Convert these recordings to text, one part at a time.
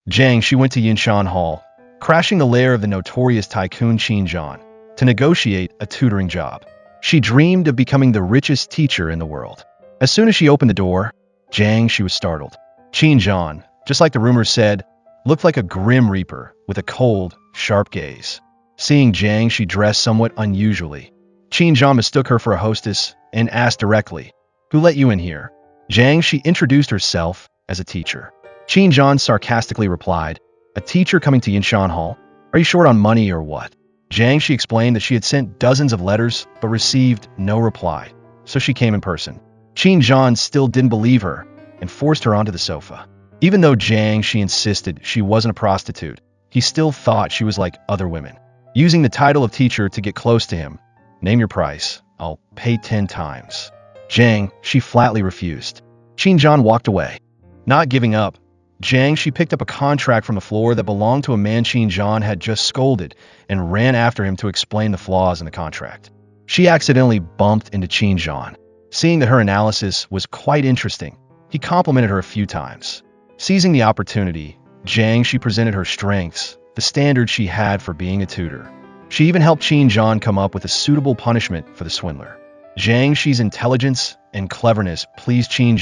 Jiang She went to Yinshan Hall, crashing the lair of the notorious tycoon Chen to negotiate a tutoring job. She dreamed of becoming the richest teacher in the world. As soon as she opened the door, Jiang She was startled. Chen, just like the rumors said, looked like a grim reaper with a cold, sharp gaze. Seeing Jiang She dressed somewhat unusually, Chen mistook her for a hostess and asked directly, "Who let you in here?" Jiang She introduced herself as a teacher. Chen sarcastically replied, "A teacher coming to Yinshan Hall? Are you short on money or what?" Jiang She explained that she had sent dozens of letters but received no reply, so she came in person. Chen still didn't believe her and forced her onto the sofa. Even though Jiang She insisted she wasn't a prostitute, he still thought she was like other women. Using the title of teacher to get close to him, "Name your price, I'll pay 10 times. Jiang She flatly refused. Chen walked away. Not giving up, Jiang She picked up a contract from the floor that belonged to a man Chen had just scolded and ran after him to explain the flaws in the contract. She accidentally bumped into Chen. Seeing that her analysis was quite interesting, he complimented her a few times. Seizing the opportunity, Jiang She presented her strengths, the standards she had for being a tutor. She even helped Chen come up with a suitable punishment for the swindler. Jiang She's intelligence and cleverness pleased Chen.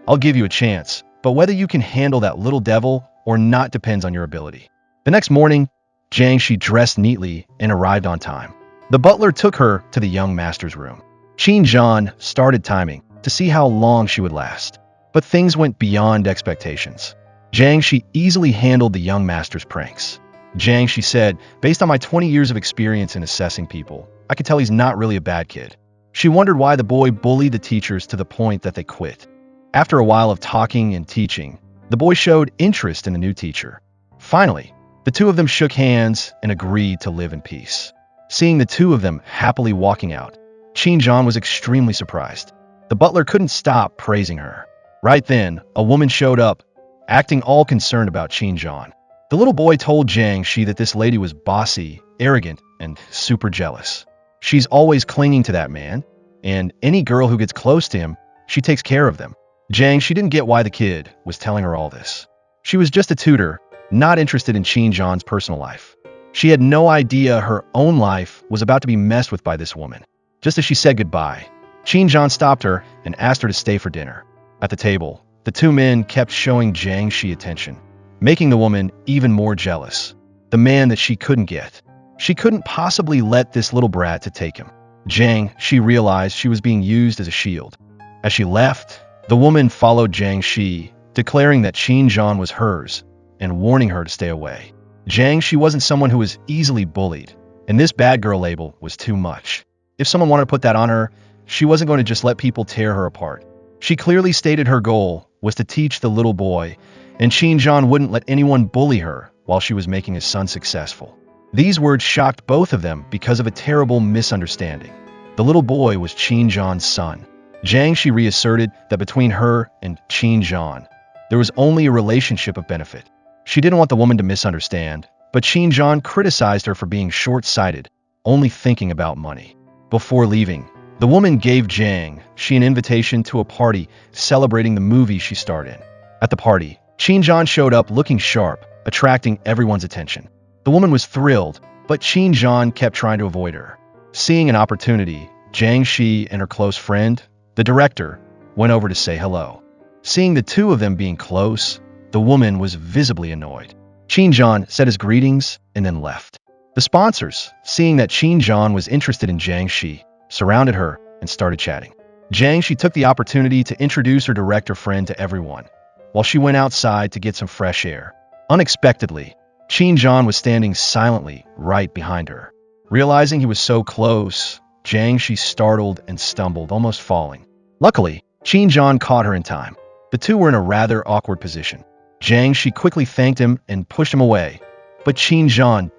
"I'll give you a chance, but whether you can handle that little devil or not depends on your ability." The next morning, Jiang She dressed neatly and arrived on time. The butler took her to the young master's room. Chen started timing to see how long she would last, but things went beyond expectations. Jiang She easily handled the young master's pranks. Jiang She said, "Based on my 20 years of experience in assessing people, I could tell he's not really a bad kid." She wondered why the boy bullied the teachers to the point that they quit. After a while of talking and teaching, the boy showed interest in the new teacher. Finally, the two of them shook hands and agreed to live in peace. Seeing the two of them happily walking out, Chen was extremely surprised. The butler couldn't stop praising her. Right then, a woman showed up, acting all concerned about Chen. The little boy told Jiang She that this lady was bossy, arrogant, and super jealous. She's always clinging to that man, and any girl who gets close to him, she takes care of them. Jiang She didn't get why the kid was telling her all this. She was just a tutor, not interested in Chen personal life. She had no idea her own life was about to be messed with by this woman. Just as she said goodbye, Chen stopped her and asked her to stay for dinner. At the table, the two men kept showing Jiang She attention, making the woman even more jealous. The man that she couldn't get. She couldn't possibly let this little brat to take him. Jiang She realized she was being used as a shield. As she left, the woman followed Jiang She, declaring that Chen was hers and warning her to stay away. Jiang She wasn't someone who was easily bullied, and this bad girl label was too much. If someone wanted to put that on her, she wasn't going to just let people tear her apart. She clearly stated her goal was to teach the little boy, and Chen wouldn't let anyone bully her while she was making his son successful. These words shocked both of them because of a terrible misunderstanding. The little boy was Chen son. Jiang She reasserted that between her and Chen there was only a relationship of benefit. She didn't want the woman to misunderstand, but Chen criticized her for being short-sighted, only thinking about money. Before leaving, the woman gave Jiang She an invitation to a party celebrating the movie she starred in. At the party, Chen showed up looking sharp, attracting everyone's attention. The woman was thrilled, but Chen kept trying to avoid her. Seeing an opportunity, Jiang She and her close friend, the director, went over to say hello. Seeing the two of them being close, the woman was visibly annoyed. Chen said his greetings and then left. The sponsors, seeing that Chen was interested in Jiang She, surrounded her and started chatting. Jiang She took the opportunity to introduce her director friend to everyone, while she went outside to get some fresh air. Unexpectedly, Chen was standing silently right behind her. Realizing he was so close, Jiang She startled and stumbled, almost falling. Luckily, Chen caught her in time. The two were in a rather awkward position. Jiang She quickly thanked him and pushed him away, but Chen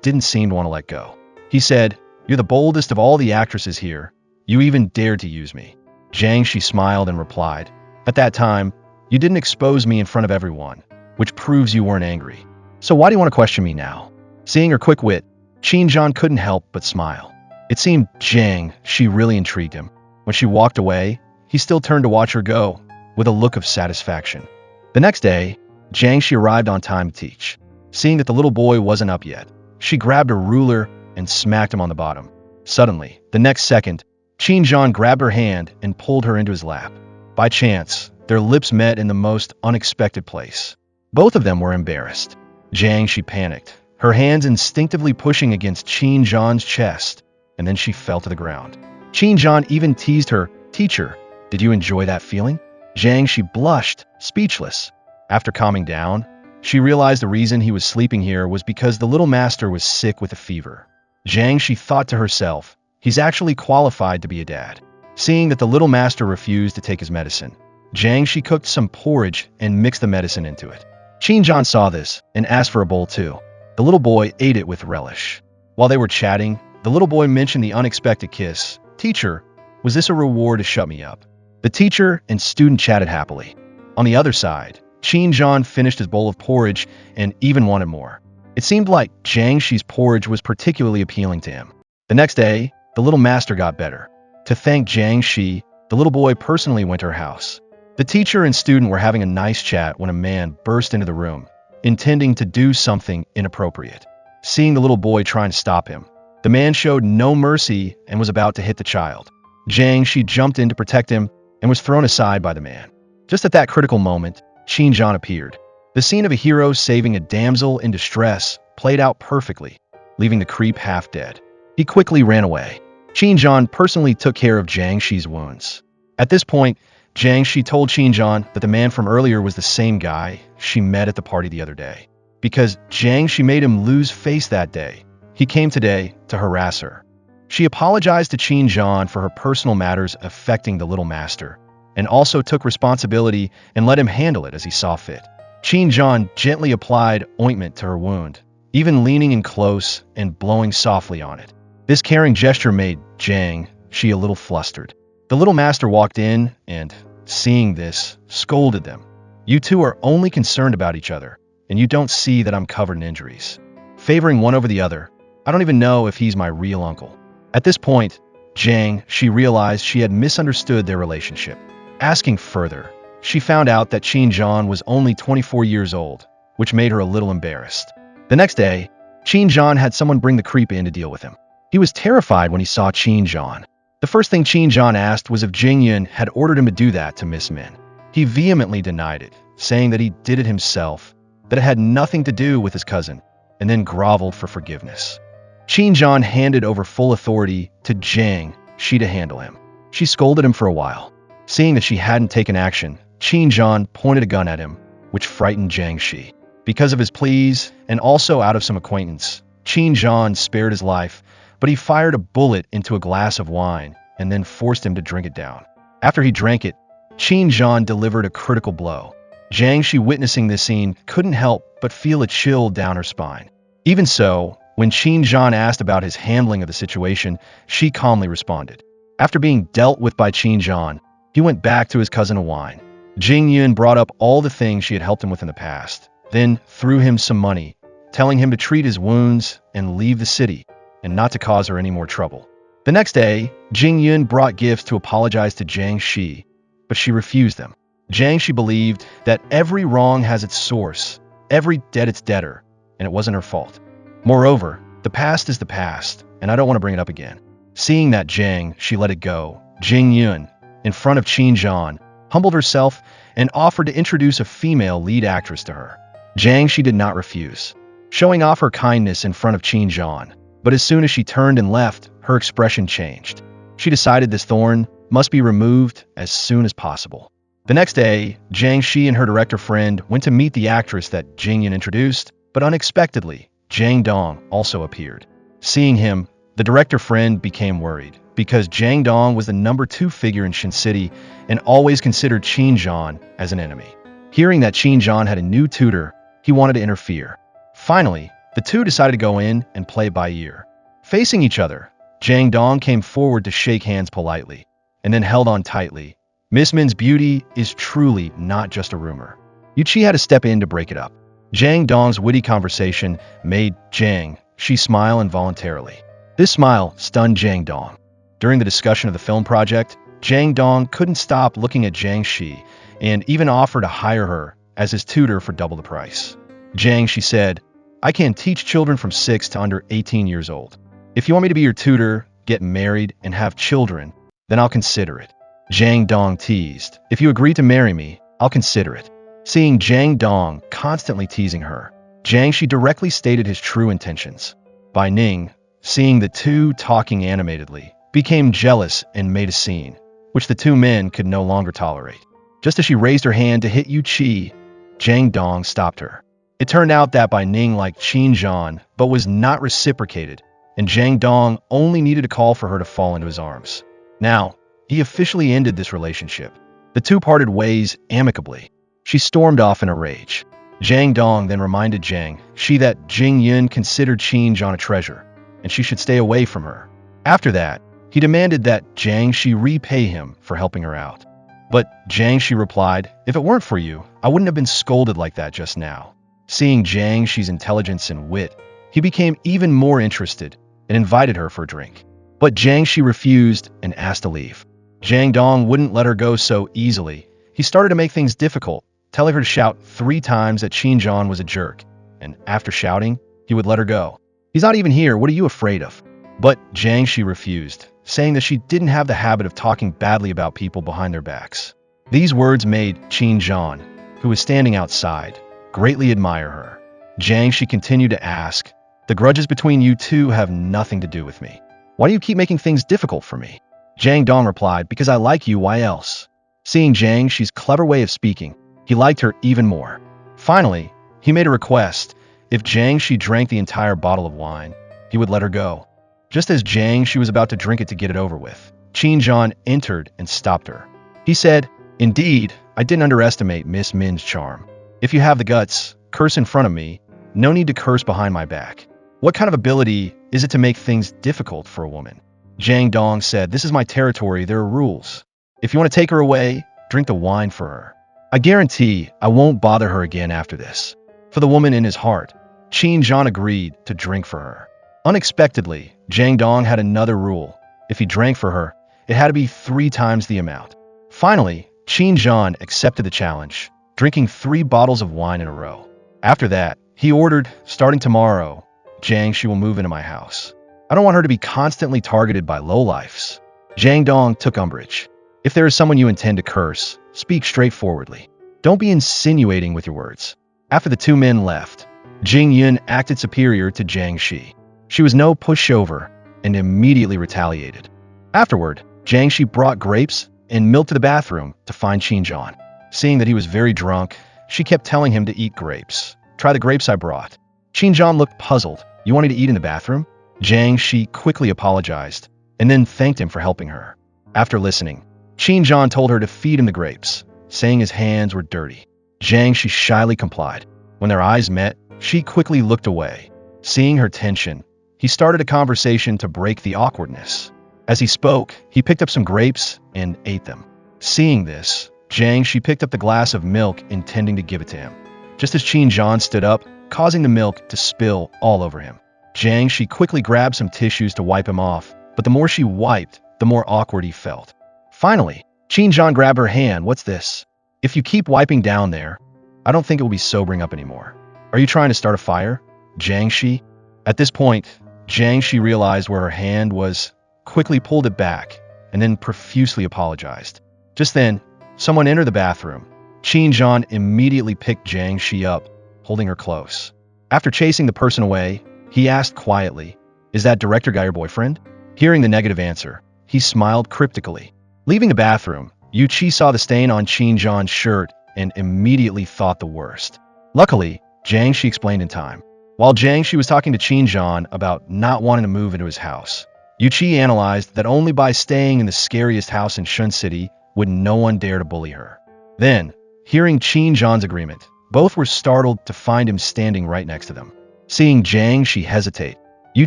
didn't seem to want to let go. He said, "You're the boldest of all the actresses here. You even dared to use me." Jiang She smiled and replied, "At that time, you didn't expose me in front of everyone, which proves you weren't angry. So why do you want to question me now?" Seeing her quick wit, Chen couldn't help but smile. It seemed Jiang She really intrigued him. When she walked away, he still turned to watch her go, with a look of satisfaction. The next day, Jiang She arrived on time to teach. Seeing that the little boy wasn't up yet, she grabbed a ruler and smacked him on the bottom. Suddenly, the next second, Qin Zhan grabbed her hand and pulled her into his lap. By chance, their lips met in the most unexpected place. Both of them were embarrassed. Jiang She panicked, her hands instinctively pushing against Qin Zhan's chest, and then she fell to the ground. Qin Zhan even teased her, "Teacher, did you enjoy that feeling?" Jiang She blushed, speechless. After calming down, she realized the reason he was sleeping here was because the little master was sick with a fever. Jiang She thought to herself, he's actually qualified to be a dad. Seeing that the little master refused to take his medicine, Jiang She cooked some porridge and mixed the medicine into it. Qin Zhan saw this and asked for a bowl too. The little boy ate it with relish. While they were chatting, the little boy mentioned the unexpected kiss. "Teacher, was this a reward to shut me up?" The teacher and student chatted happily. On the other side, Qin Zhan finished his bowl of porridge and even wanted more. It seemed like Jiang She's porridge was particularly appealing to him. The next day, the little master got better. To thank Jiang She, the little boy personally went to her house. The teacher and student were having a nice chat when a man burst into the room, intending to do something inappropriate. Seeing the little boy trying to stop him, the man showed no mercy and was about to hit the child. Jiang She jumped in to protect him and was thrown aside by the man. Just at that critical moment, Qin Zhan appeared. The scene of a hero saving a damsel in distress played out perfectly, leaving the creep half dead. He quickly ran away. Qin Zhan personally took care of Jiang She's wounds. At this point, Jiang She told Qin Zhan that the man from earlier was the same guy she met at the party the other day. Because Jiang She made him lose face that day, he came today to harass her. She apologized to Qin Zhan for her personal matters affecting the little master, and also took responsibility and let him handle it as he saw fit. Qin Zhan gently applied ointment to her wound, even leaning in close and blowing softly on it. This caring gesture made Jiang She a little flustered. The little master walked in and, seeing this, scolded them. "You two are only concerned about each other, and you don't see that I'm covered in injuries. Favoring one over the other, I don't even know if he's my real uncle." At this point, Jiang She realized she had misunderstood their relationship. Asking further, she found out that Qin Zhan was only 24 years old, which made her a little embarrassed. The next day, Qin Zhan had someone bring the creep in to deal with him. He was terrified when he saw Qin Zhan. The first thing Qin Zhan asked was if Jing Yun had ordered him to do that to Miss Min. He vehemently denied it, saying that he did it himself, that it had nothing to do with his cousin, and then groveled for forgiveness. Qin Zhan handed over full authority to Jiang She to handle him. She scolded him for a while. Seeing that she hadn't taken action, Qin Zhan pointed a gun at him, which frightened Jiang She. Because of his pleas, and also out of some acquaintance, Qin Zhan spared his life, but he fired a bullet into a glass of wine and then forced him to drink it down. After he drank it, Qin Zhan delivered a critical blow. Jiang She, witnessing this scene, couldn't help but feel a chill down her spine. Even so, when Qin Zhan asked about his handling of the situation, she calmly responded. After being dealt with by Qin Zhan, he went back to his cousin Wine. Jing Yun brought up all the things she had helped him with in the past, then threw him some money, telling him to treat his wounds and leave the city, and not to cause her any more trouble. The next day, Jing Yun brought gifts to apologize to Jiang She, but she refused them. Jiang She believed that every wrong has its source, every debt its debtor, and it wasn't her fault. Moreover, the past is the past, and I don't want to bring it up again. Seeing that Jiang She let it go, Jing Yun, in front of Qin Zhan, humbled herself and offered to introduce a female lead actress to her. Jiang She did not refuse, showing off her kindness in front of Qin Zhan. But as soon as she turned and left, her expression changed. She decided this thorn must be removed as soon as possible. The next day, Jiang She and her director friend went to meet the actress that Jing Yun introduced, but unexpectedly, Jiang Dong also appeared. Seeing him, the director friend became worried, because Jiang Dong was the number 2 figure in Shin City and always considered Qin Zhan as an enemy. Hearing that Qin Zhan had a new tutor, he wanted to interfere. Finally, the two decided to go in and play by ear. Facing each other, Jiang Dong came forward to shake hands politely, and then held on tightly. Miss Min's beauty is truly not just a rumor. Yu Qi had to step in to break it up. Jiang Dong's witty conversation made Jiang She smile involuntarily. This smile stunned Jiang Dong. During the discussion of the film project, Jiang Dong couldn't stop looking at Jiang She and even offered to hire her as his tutor for double the price. Jiang She said, I can teach children from 6 to under 18 years old. If you want me to be your tutor, get married, and have children, then I'll consider it. Jiang Dong teased, if you agree to marry me, I'll consider it. Seeing Jiang Dong constantly teasing her, Jiang She directly stated his true intentions. Bai Ning, seeing the two talking animatedly, became jealous and made a scene, which the two men could no longer tolerate. Just as she raised her hand to hit Yu Qi, Jiang Dong stopped her. It turned out that Bai Ning liked Qin Zhan, but was not reciprocated, and Jiang Dong only needed a call for her to fall into his arms. Now, he officially ended this relationship. The two parted ways amicably. She stormed off in a rage. Jiang Dong then reminded Jiang She that Jing Yun considered Qin Zhan a treasure, and she should stay away from her. After that, he demanded that Jiang She repay him for helping her out. But Jiang She replied, if it weren't for you, I wouldn't have been scolded like that just now. Seeing Jiang She's intelligence and wit, he became even more interested and invited her for a drink. But Jiang She refused and asked to leave. Jiang Dong wouldn't let her go so easily. He started to make things difficult, telling her to shout 3 times that Qin Zhan was a jerk, and after shouting, he would let her go. He's not even here, what are you afraid of? But Jiang She refused, saying that she didn't have the habit of talking badly about people behind their backs. These words made Qin Zhan, who was standing outside, greatly admire her. Jiang She continued to ask, the grudges between you two have nothing to do with me. Why do you keep making things difficult for me? Jiang Dong replied, because I like you, why else? Seeing Jiang She's clever way of speaking, he liked her even more. Finally, he made a request. If Jiang She drank the entire bottle of wine, he would let her go. Just as Jiang She was about to drink it to get it over with, Qin Zhan entered and stopped her. He said, indeed, I didn't underestimate Miss Min's charm. If you have the guts, curse in front of me. No need to curse behind my back. What kind of ability is it to make things difficult for a woman? Jiang Dong said, this is my territory, there are rules. If you want to take her away, drink the wine for her. I guarantee I won't bother her again after this. For the woman in his heart, Qin Zhan agreed to drink for her. Unexpectedly, Jiang Dong had another rule. If he drank for her, it had to be 3 times the amount. Finally, Qin Zhan accepted the challenge, drinking 3 bottles of wine in a row. After that, he ordered, starting tomorrow, Jiang She will move into my house. I don't want her to be constantly targeted by lowlifes. Jiang Dong took umbrage. If there is someone you intend to curse, speak straightforwardly. Don't be insinuating with your words. After the 2 men left, Jing Yun acted superior to Jiang She. She was no pushover and immediately retaliated. Afterward, Jiang She brought grapes and milk to the bathroom to find Qin Zhan. Seeing that he was very drunk, she kept telling him to eat grapes. Try the grapes I brought. Qin Zhan looked puzzled. You wanted to eat in the bathroom? Jiang She quickly apologized and then thanked him for helping her. After listening, Qin Zhan told her to feed him the grapes, saying his hands were dirty. Jiang She shyly complied. When their eyes met, she quickly looked away. Seeing her tension, he started a conversation to break the awkwardness. As he spoke, he picked up some grapes and ate them. Seeing this, Jiang She picked up the glass of milk intending to give it to him. Just as Qin Zhan stood up, causing the milk to spill all over him. Jiang She quickly grabbed some tissues to wipe him off, but the more she wiped, the more awkward he felt. Finally, Qin Zhan grabbed her hand. What's this? If you keep wiping down there, I don't think it will be sobering up anymore. Are you trying to start a fire? Jiang She? At this point, Jiang She realized where her hand was, quickly pulled it back, and then profusely apologized. Just then, someone entered the bathroom. Qin Zhan immediately picked Jiang She up, holding her close. After chasing the person away, he asked quietly, is that director guy your boyfriend? Hearing the negative answer, he smiled cryptically. Leaving the bathroom, Yu Qi saw the stain on Qin Zhan's shirt and immediately thought the worst. Luckily, Jiang She explained in time. While Jiang She was talking to Qin Zhan about not wanting to move into his house, Yu Qi analyzed that only by staying in the scariest house in Shun City would no one dare to bully her. Then, hearing Qin Zhan's agreement, both were startled to find him standing right next to them. Seeing Jiang She hesitate, Yu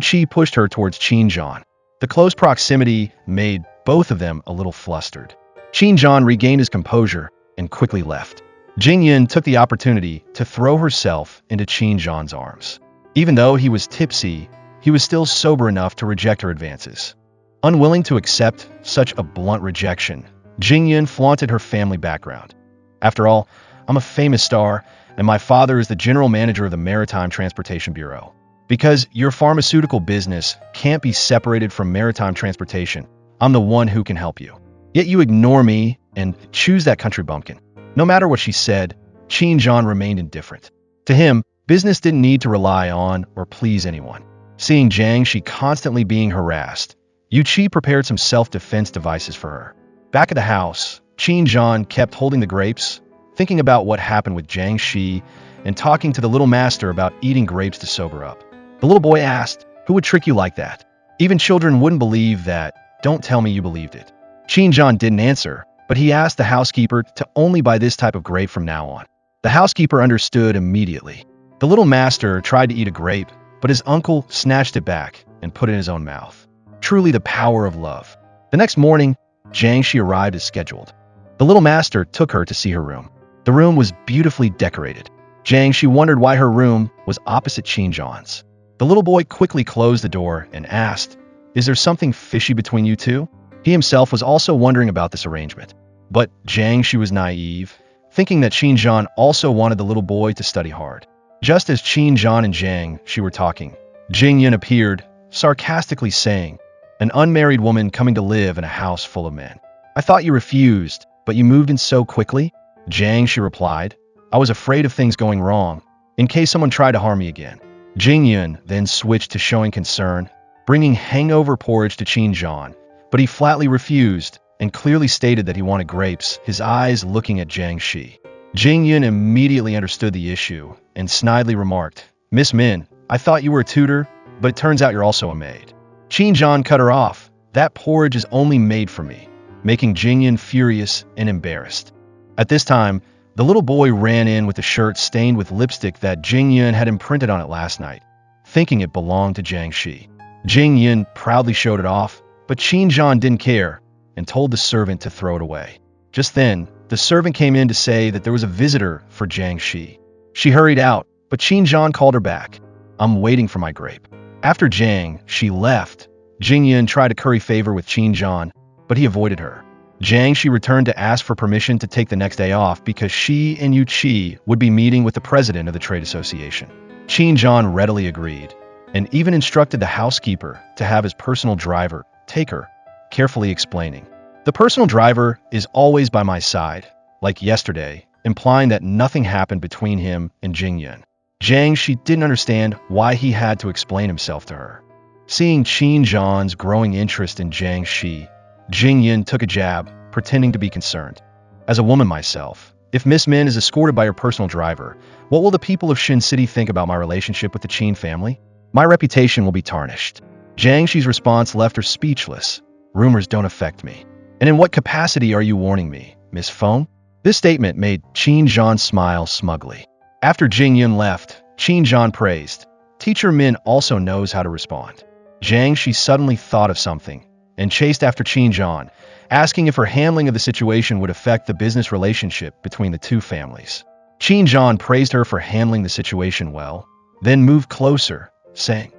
Qi pushed her towards Qin Zhan. The close proximity made both of them a little flustered. Qin Zhan regained his composure and quickly left. Jing Yun took the opportunity to throw herself into Qin Zhan's arms. Even though he was tipsy, he was still sober enough to reject her advances. Unwilling to accept such a blunt rejection, Jing Yun flaunted her family background. After all, I'm a famous star, and my father is the general manager of the Maritime Transportation Bureau. Because your pharmaceutical business can't be separated from maritime transportation, I'm the one who can help you. Yet you ignore me and choose that country bumpkin." No matter what she said, Chen Zhan remained indifferent. To him, business didn't need to rely on or please anyone. Seeing Jiang She constantly being harassed, Yu Qi prepared some self-defense devices for her. Back at the house, Chen Zhan kept holding the grapes, thinking about what happened with Jiang She and talking to the little master about eating grapes to sober up. The little boy asked, "Who would trick you like that? Even children wouldn't believe that. Don't tell me you believed it." Chen Zhan didn't answer, but he asked the housekeeper to only buy this type of grape from now on. The housekeeper understood immediately. The little master tried to eat a grape, but his uncle snatched it back and put it in his own mouth. Truly the power of love. The next morning, Jiang She arrived as scheduled. The little master took her to see her room. The room was beautifully decorated. Jiang She wondered why her room was opposite Chen Zhan's. The little boy quickly closed the door and asked, "Is there something fishy between you two?" He himself was also wondering about this arrangement. But Jiang She was naive, thinking that Chen Zhan also wanted the little boy to study hard. Just as Chen Zhan and Jiang She were talking, Jing Yun appeared, sarcastically saying, "An unmarried woman coming to live in a house full of men. I thought you refused, but you moved in so quickly?" Jiang She replied, "I was afraid of things going wrong, in case someone tried to harm me again." Jing Yun then switched to showing concern, bringing hangover porridge to Chen Zhan, but he flatly refused and clearly stated that he wanted grapes, his eyes looking at Jiang She. Jing Yun immediately understood the issue and snidely remarked, "Miss Min, I thought you were a tutor, but it turns out you're also a maid." Chen Zhan cut her off. "That porridge is only made for me," making Jing Yun furious and embarrassed. At this time, the little boy ran in with a shirt stained with lipstick that Jing Yun had imprinted on it last night, thinking it belonged to Jiang She. Jing Yun proudly showed it off, but Chen Zhan didn't care and told the servant to throw it away. Just then, the servant came in to say that there was a visitor for Jiang She. She hurried out, but Chen Zhan called her back. "I'm waiting for my grape." After Jiang She left, Jing Yun tried to curry favor with Chen Zhan, but he avoided her. Jiang She returned to ask for permission to take the next day off because she and Yu Qi would be meeting with the president of the trade association. Chen Zhan readily agreed, and even instructed the housekeeper to have his personal driver take her, carefully explaining, "The personal driver is always by my side, like yesterday," implying that nothing happened between him and Jing Yun. Jiang She didn't understand why he had to explain himself to her. Seeing Chen Zhan's growing interest in Jiang She, Jing Yun took a jab, pretending to be concerned. "As a woman myself, if Miss Min is escorted by your personal driver, what will the people of Shin City think about my relationship with the Chen family? My reputation will be tarnished." Jiang She's response left her speechless. "Rumors don't affect me. And in what capacity are you warning me, Miss Feng?" This statement made Chen Zhan smile smugly. After Jing Yun left, Chen Zhan praised, "Teacher Min also knows how to respond." Jiang She suddenly thought of something and chased after Chen Zhan, asking if her handling of the situation would affect the business relationship between the two families. Chen Zhan praised her for handling the situation well, then moved closer, saying,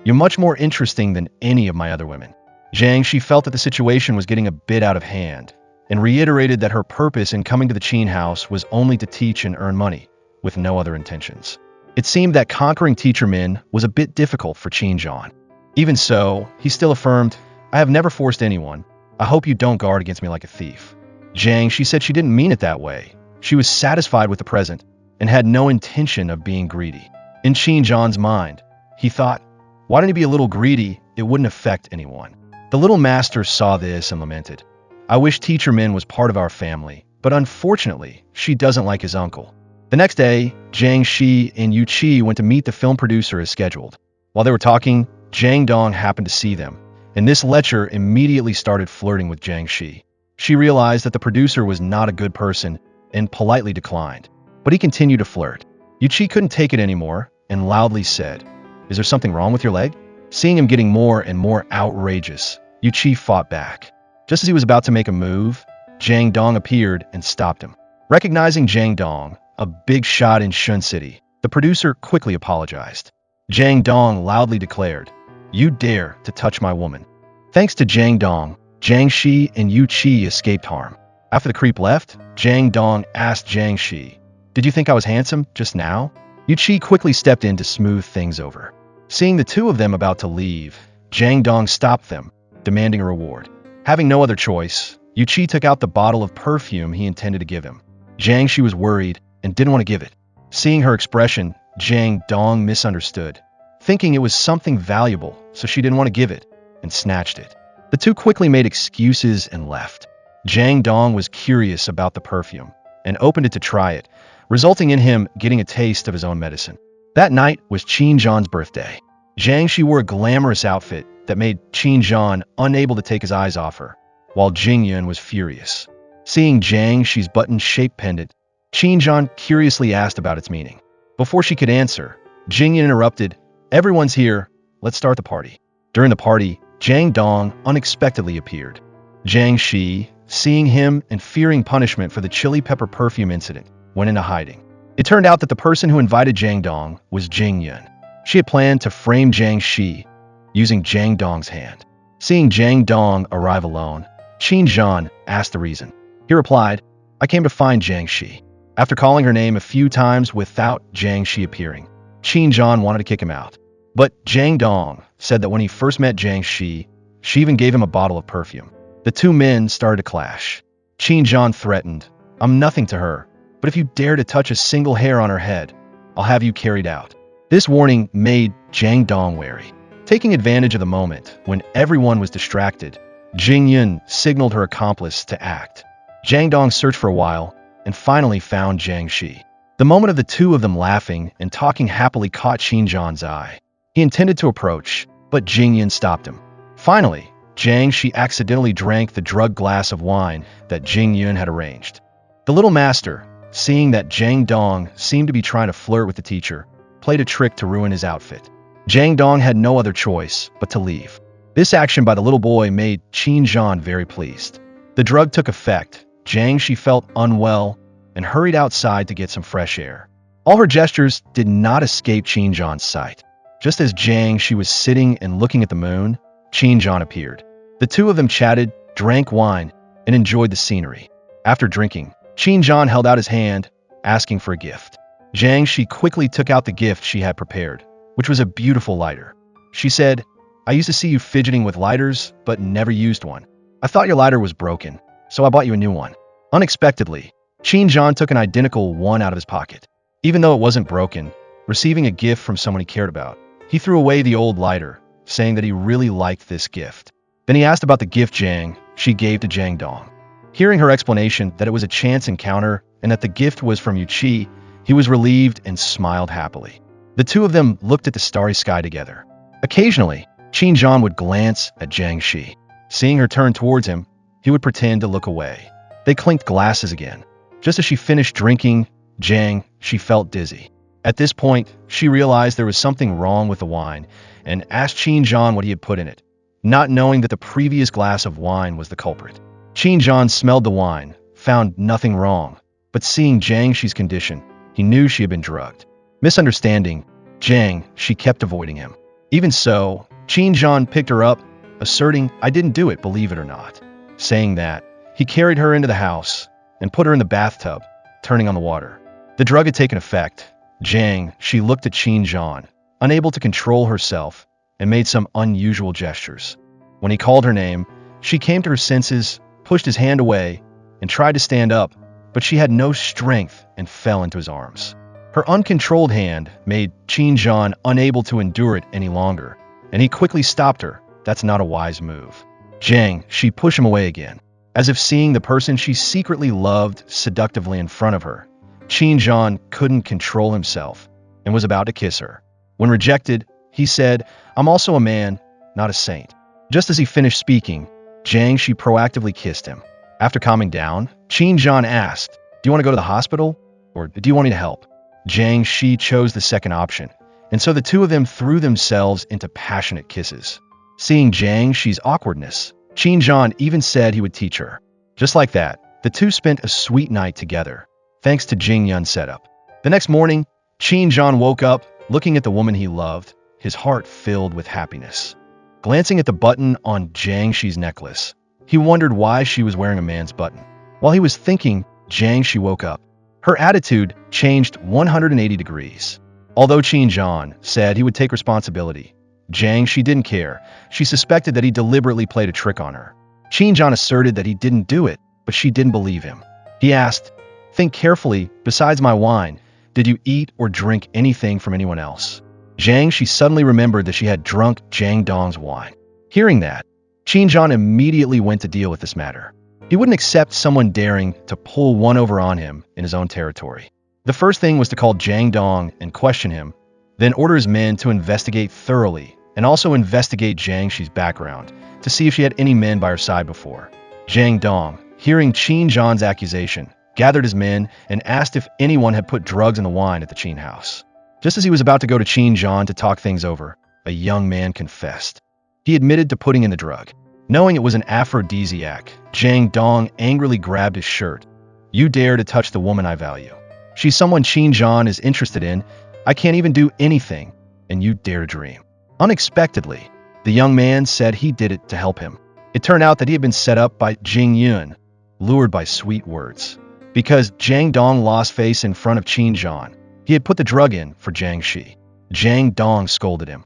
"You're much more interesting than any of my other women." Jiang She felt that the situation was getting a bit out of hand, and reiterated that her purpose in coming to the Chen house was only to teach and earn money, with no other intentions. It seemed that conquering Teacher Min was a bit difficult for Chen Zhan. Even so, he still affirmed, "I have never forced anyone. I hope you don't guard against me like a thief." Jiang She said she didn't mean it that way. She was satisfied with the present and had no intention of being greedy. In Chen Zhan's mind, he thought, why didn't he be a little greedy? It wouldn't affect anyone. The little master saw this and lamented, "I wish Teacher Min was part of our family, but unfortunately, she doesn't like his uncle." The next day, Jiang She and Yu Qi went to meet the film producer as scheduled. While they were talking, Jiang Dong happened to see them, and this lecher immediately started flirting with Jiang She. She realized that the producer was not a good person and politely declined, but he continued to flirt. Yu Qi couldn't take it anymore and loudly said, "Is there something wrong with your leg?" Seeing him getting more and more outrageous, Yu Qi fought back. Just as he was about to make a move, Jiang Dong appeared and stopped him. Recognizing Jiang Dong, a big shot in Shun City, the producer quickly apologized. Jiang Dong loudly declared, "You dare to touch my woman." Thanks to Jiang Dong, Jiang She and Yu Qi escaped harm. After the creep left, Jiang Dong asked Jiang She, Did you think I was handsome just now? Yuqi quickly stepped in to smooth things over. Seeing the two of them about to leave, Jiang Dong stopped them, demanding a reward. Having no other choice, Yuqi took out the bottle of perfume he intended to give him. Jiang She was worried and didn't want to give it. Seeing her expression, Jiang Dong misunderstood, thinking it was something valuable, so she didn't want to give it, and snatched it. The two quickly made excuses and left. Jiang Dong was curious about the perfume, and opened it to try it, resulting in him getting a taste of his own medicine. That night was Qin Zhan's birthday. Jiang She wore a glamorous outfit that made Qin Zhan unable to take his eyes off her, while Jing Yun was furious. Seeing Jiang She's button-shaped pendant, Qin Zhan curiously asked about its meaning. Before she could answer, Jing Yun interrupted, "Everyone's here, let's start the party." During the party, Jiang Dong unexpectedly appeared. Jiang She, seeing him and fearing punishment for the chili pepper perfume incident, went into hiding. It turned out that the person who invited Jiang Dong was Jing Yun. She had planned to frame Jiang She using Jiang Dong's hand. Seeing Jiang Dong arrive alone, Qin Zhan asked the reason. He replied, "I came to find Jiang She." After calling her name a few times without Jiang She appearing, Qin Zhan wanted to kick him out. But Jiang Dong said that when he first met Jiang She even gave him a bottle of perfume. The two men started to clash. Qin Zhan threatened, "I'm nothing to her, but if you dare to touch a single hair on her head, I'll have you carried out." This warning made Jiang Dong wary. Taking advantage of the moment when everyone was distracted, Jing Yun signaled her accomplice to act. Jiang Dong searched for a while and finally found Jiang She. The moment of the two of them laughing and talking happily caught Qin Zhan's eye. He intended to approach, but Jing Yun stopped him. Finally, Jiang She accidentally drank the drugged glass of wine that Jing Yun had arranged. The little master, seeing that Jiang Dong seemed to be trying to flirt with the teacher, played a trick to ruin his outfit. Jiang Dong had no other choice but to leave. This action by the little boy made Qin Zhan very pleased. The drug took effect. Jiang She felt unwell and hurried outside to get some fresh air. All her gestures did not escape Qin Zhan's sight. Just as Jiang She was sitting and looking at the moon, Qin Zhan appeared. The two of them chatted, drank wine, and enjoyed the scenery. After drinking, Qin Zhan held out his hand, asking for a gift. Jiang She quickly took out the gift she had prepared, which was a beautiful lighter. She said, "I used to see you fidgeting with lighters, but never used one. I thought your lighter was broken, so I bought you a new one." Unexpectedly, Qin Zhan took an identical one out of his pocket. Even though it wasn't broken, receiving a gift from someone he cared about, he threw away the old lighter, saying that he really liked this gift. Then he asked about the gift Jiang She gave to Jiang Dong. Hearing her explanation that it was a chance encounter and that the gift was from Yuqi, he was relieved and smiled happily. The two of them looked at the starry sky together. Occasionally, Qin Zhan would glance at Jiang She. Seeing her turn towards him, he would pretend to look away. They clinked glasses again. Just as she finished drinking, Jiang She felt dizzy. At this point, she realized there was something wrong with the wine and asked Qin Zhan what he had put in it, not knowing that the previous glass of wine was the culprit. Qin Zhan smelled the wine, found nothing wrong, but seeing Jiang She's condition, he knew she had been drugged. Misunderstanding, Jiang She kept avoiding him. Even so, Qin Zhan picked her up, asserting, "I didn't do it, believe it or not." Saying that, he carried her into the house and put her in the bathtub, turning on the water. The drug had taken effect. Jiang She looked at Qin Zhan, unable to control herself, and made some unusual gestures. When he called her name, she came to her senses, pushed his hand away, and tried to stand up, but she had no strength and fell into his arms. Her uncontrolled hand made Qin Zhan unable to endure it any longer, and he quickly stopped her. That's not a wise move. Jiang She pushed him away again. As if seeing the person she secretly loved seductively in front of her, Qin Zhan couldn't control himself and was about to kiss her. When rejected, he said, "I'm also a man, not a saint." Just as he finished speaking, Jiang She proactively kissed him. After calming down, Qin Zhan asked, "Do you want to go to the hospital, or do you want me to help?" Jiang She chose the second option, and so the two of them threw themselves into passionate kisses. Seeing Jiang She's awkwardness, Qin Zhan even said he would teach her. Just like that, the two spent a sweet night together, thanks to Jing Yun's setup. The next morning, Qin Zhan woke up, looking at the woman he loved, his heart filled with happiness. Glancing at the button on Jiang She's necklace, he wondered why she was wearing a man's button. While he was thinking, Jiang She woke up. Her attitude changed 180 degrees. Although Qin Zhan said he would take responsibility, Jiang She didn't care. She suspected that he deliberately played a trick on her. Qin Zhan asserted that he didn't do it, but she didn't believe him. He asked, "Think carefully, besides my wine, did you eat or drink anything from anyone else?" Jiang She suddenly remembered that she had drunk Jiang Dong's wine. Hearing that, Qin Zhan immediately went to deal with this matter. He wouldn't accept someone daring to pull one over on him in his own territory. The first thing was to call Jiang Dong and question him, then order his men to investigate thoroughly and also investigate Jiang She's background to see if she had any men by her side before. Jiang Dong, hearing Qin Zhan's accusation, gathered his men and asked if anyone had put drugs in the wine at the Qin house. Just as he was about to go to Qin Zhan to talk things over, a young man confessed. He admitted to putting in the drug. Knowing it was an aphrodisiac, Jiang Dong angrily grabbed his shirt. "You dare to touch the woman I value. She's someone Qin Zhan is interested in. I can't even do anything, and you dare to dream." Unexpectedly, the young man said he did it to help him. It turned out that he had been set up by Jing Yun, lured by sweet words. Because Jiang Dong lost face in front of Qin Zhan, he had put the drug in for Jiang She. Jiang Dong scolded him.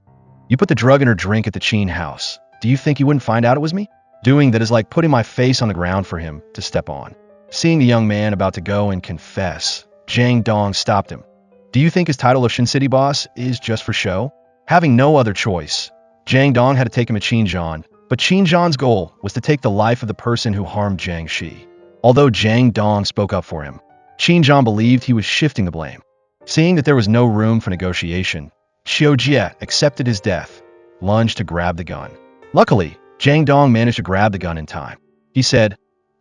"You put the drug in her drink at the Qin house. Do you think he wouldn't find out it was me? Doing that is like putting my face on the ground for him to step on." Seeing the young man about to go and confess, Jiang Dong stopped him. "Do you think his title of Shin City boss is just for show?" Having no other choice, Jiang Dong had to take him to Qin Zhan, but Qin Zhan's goal was to take the life of the person who harmed Jiang She. Although Jiang Dong spoke up for him, Qin Zhan believed he was shifting the blame. Seeing that there was no room for negotiation, Xiujie accepted his death, lunged to grab the gun. Luckily, Jiang Dong managed to grab the gun in time. He said,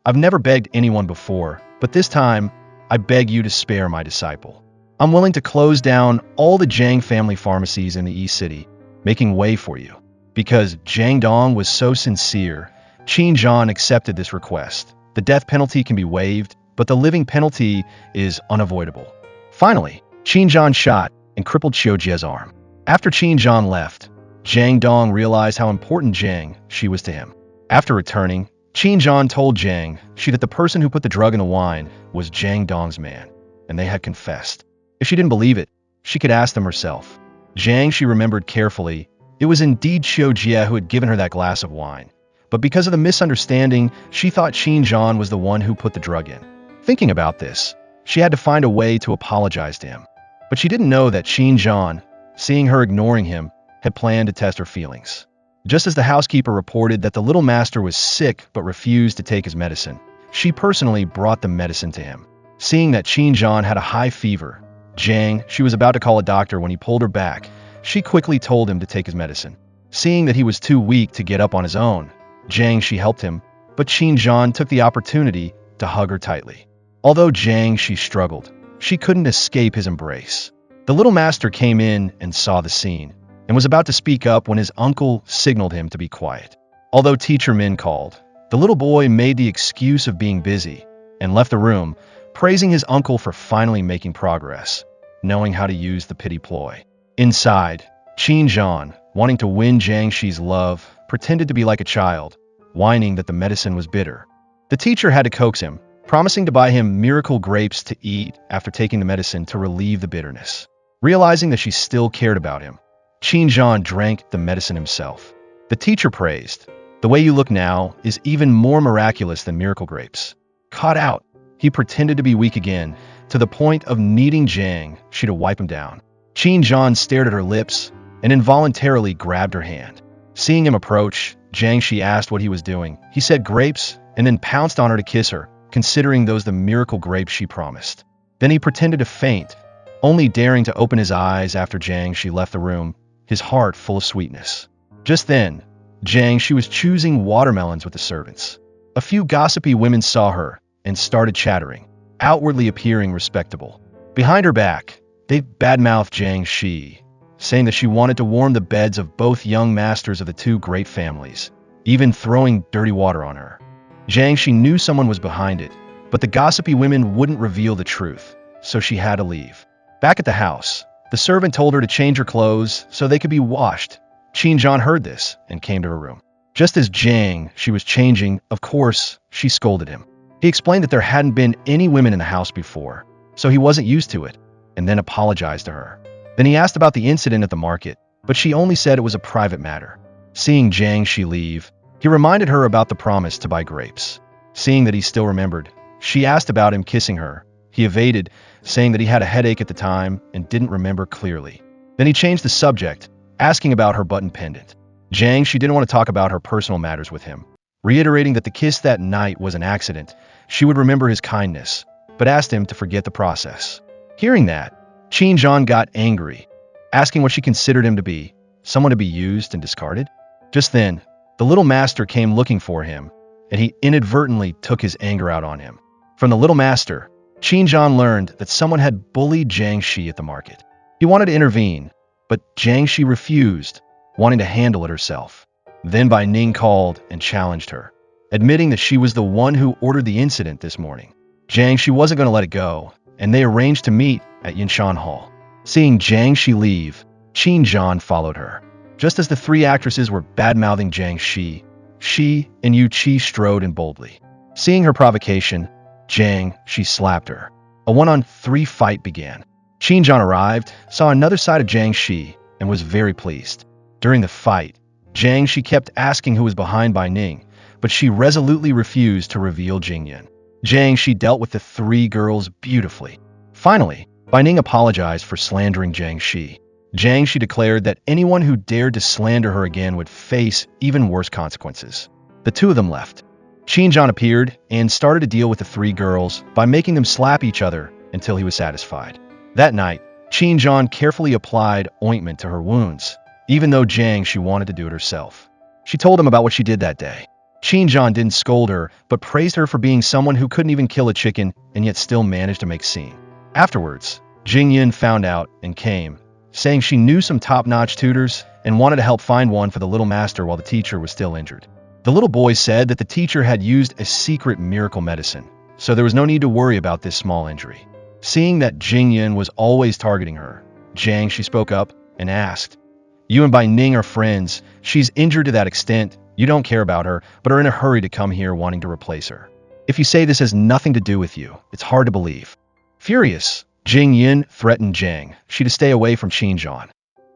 "I've never begged anyone before, but this time, I beg you to spare my disciple. I'm willing to close down all the Jiang family pharmacies in the East City, making way for you." Because Jiang Dong was so sincere, Qin Zhan accepted this request. The death penalty can be waived, but the living penalty is unavoidable. Finally, Qin Zhan shot and crippled Xiujie's arm. After Qin Zhan left, Jiang Dong realized how important Jiang She was to him. After returning, Qin Zhan told Jiang She that the person who put the drug in the wine was Jiang Dong's man, and they had confessed. If she didn't believe it, she could ask them herself. Jiang She remembered carefully. It was indeed Xiujie who had given her that glass of wine. But because of the misunderstanding, she thought Qin Zhan was the one who put the drug in. Thinking about this, she had to find a way to apologize to him. But she didn't know that Qin Zhan, seeing her ignoring him, had planned to test her feelings. Just as the housekeeper reported that the little master was sick but refused to take his medicine, she personally brought the medicine to him. Seeing that Qin Zhan had a high fever, Jiang She was about to call a doctor when he pulled her back. She quickly told him to take his medicine. Seeing that he was too weak to get up on his own, Jiang She helped him, but Qin Zhan took the opportunity to hug her tightly. Although Jiang She struggled, she couldn't escape his embrace. The little master came in and saw the scene, and was about to speak up when his uncle signaled him to be quiet. Although teacher Min called, the little boy made the excuse of being busy and left the room, praising his uncle for finally making progress, knowing how to use the pity ploy. Inside, Qin Zhan, wanting to win Jiang She's love, pretended to be like a child, whining that the medicine was bitter. The teacher had to coax him, promising to buy him miracle grapes to eat after taking the medicine to relieve the bitterness. Realizing that she still cared about him, Qin Zhan drank the medicine himself. The teacher praised, "The way you look now is even more miraculous than miracle grapes." Caught out, he pretended to be weak again, to the point of needing Jiang She to wipe him down. Qin Zhan stared at her lips and involuntarily grabbed her hand. Seeing him approach, Jiang She asked what he was doing. He said grapes, and then pounced on her to kiss her, considering those the miracle grapes she promised. Then he pretended to faint, only daring to open his eyes after Jiang She left the room, his heart full of sweetness. Just then, Jiang She was choosing watermelons with the servants. A few gossipy women saw her and started chattering, outwardly appearing respectable. Behind her back, they badmouthed Jiang She, saying that she wanted to warm the beds of both young masters of the two great families, even throwing dirty water on her. Jiang She knew someone was behind it, but the gossipy women wouldn't reveal the truth, so she had to leave. Back at the house, the servant told her to change her clothes so they could be washed. Qin Zhan heard this and came to her room. Just as Jiang She was changing, of course, she scolded him. He explained that there hadn't been any women in the house before, so he wasn't used to it, and then apologized to her. Then he asked about the incident at the market, but she only said it was a private matter. Seeing Jiang She leave, he reminded her about the promise to buy grapes. Seeing that he still remembered, she asked about him kissing her. He evaded, saying that he had a headache at the time and didn't remember clearly. Then he changed the subject, asking about her button pendant. Jiang She didn't want to talk about her personal matters with him, reiterating that the kiss that night was an accident. She would remember his kindness, but asked him to forget the process. Hearing that, Chen got angry, asking what she considered him to be, someone to be used and discarded. Just then, the little master came looking for him, and he inadvertently took his anger out on him. From the little master, Chen learned that someone had bullied Jiang She at the market. He wanted to intervene, but Jiang She refused, wanting to handle it herself. Then Bai Ning called and challenged her, admitting that she was the one who ordered the incident this morning. Jiang She wasn't going to let it go, and they arranged to meet at Yinshan Hall. Seeing Jiang She leave, Chen followed her. Just as the three actresses were bad-mouthing Jiang She, she and Yu Qi strode in boldly. Seeing her provocation, Jiang She slapped her. A 1-on-3 fight began. Chen arrived, saw another side of Jiang She, and was very pleased. During the fight, Jiang She kept asking who was behind Bai Ning, but she resolutely refused to reveal Jingyan. Jiang She dealt with the three girls beautifully. Finally, Bai Ning apologized for slandering Jiang She. Jiang She declared that anyone who dared to slander her again would face even worse consequences. The two of them left. Chen appeared and started to deal with the three girls by making them slap each other until he was satisfied. That night, Chen carefully applied ointment to her wounds, even though Jiang She wanted to do it herself. She told him about what she did that day. Chen didn't scold her, but praised her for being someone who couldn't even kill a chicken and yet still managed to make scene. Afterwards, Jingyan found out and came, saying she knew some top-notch tutors and wanted to help find one for the little master while the teacher was still injured. The little boy said that the teacher had used a secret miracle medicine, so there was no need to worry about this small injury. Seeing that Jingyan was always targeting her, Jiang She spoke up and asked, "You and Bai Ning are friends. She's injured to that extent. You don't care about her, but are in a hurry to come here wanting to replace her. If you say this has nothing to do with you, it's hard to believe." Furious, Jingyan threatened Jiang She to stay away from Chen.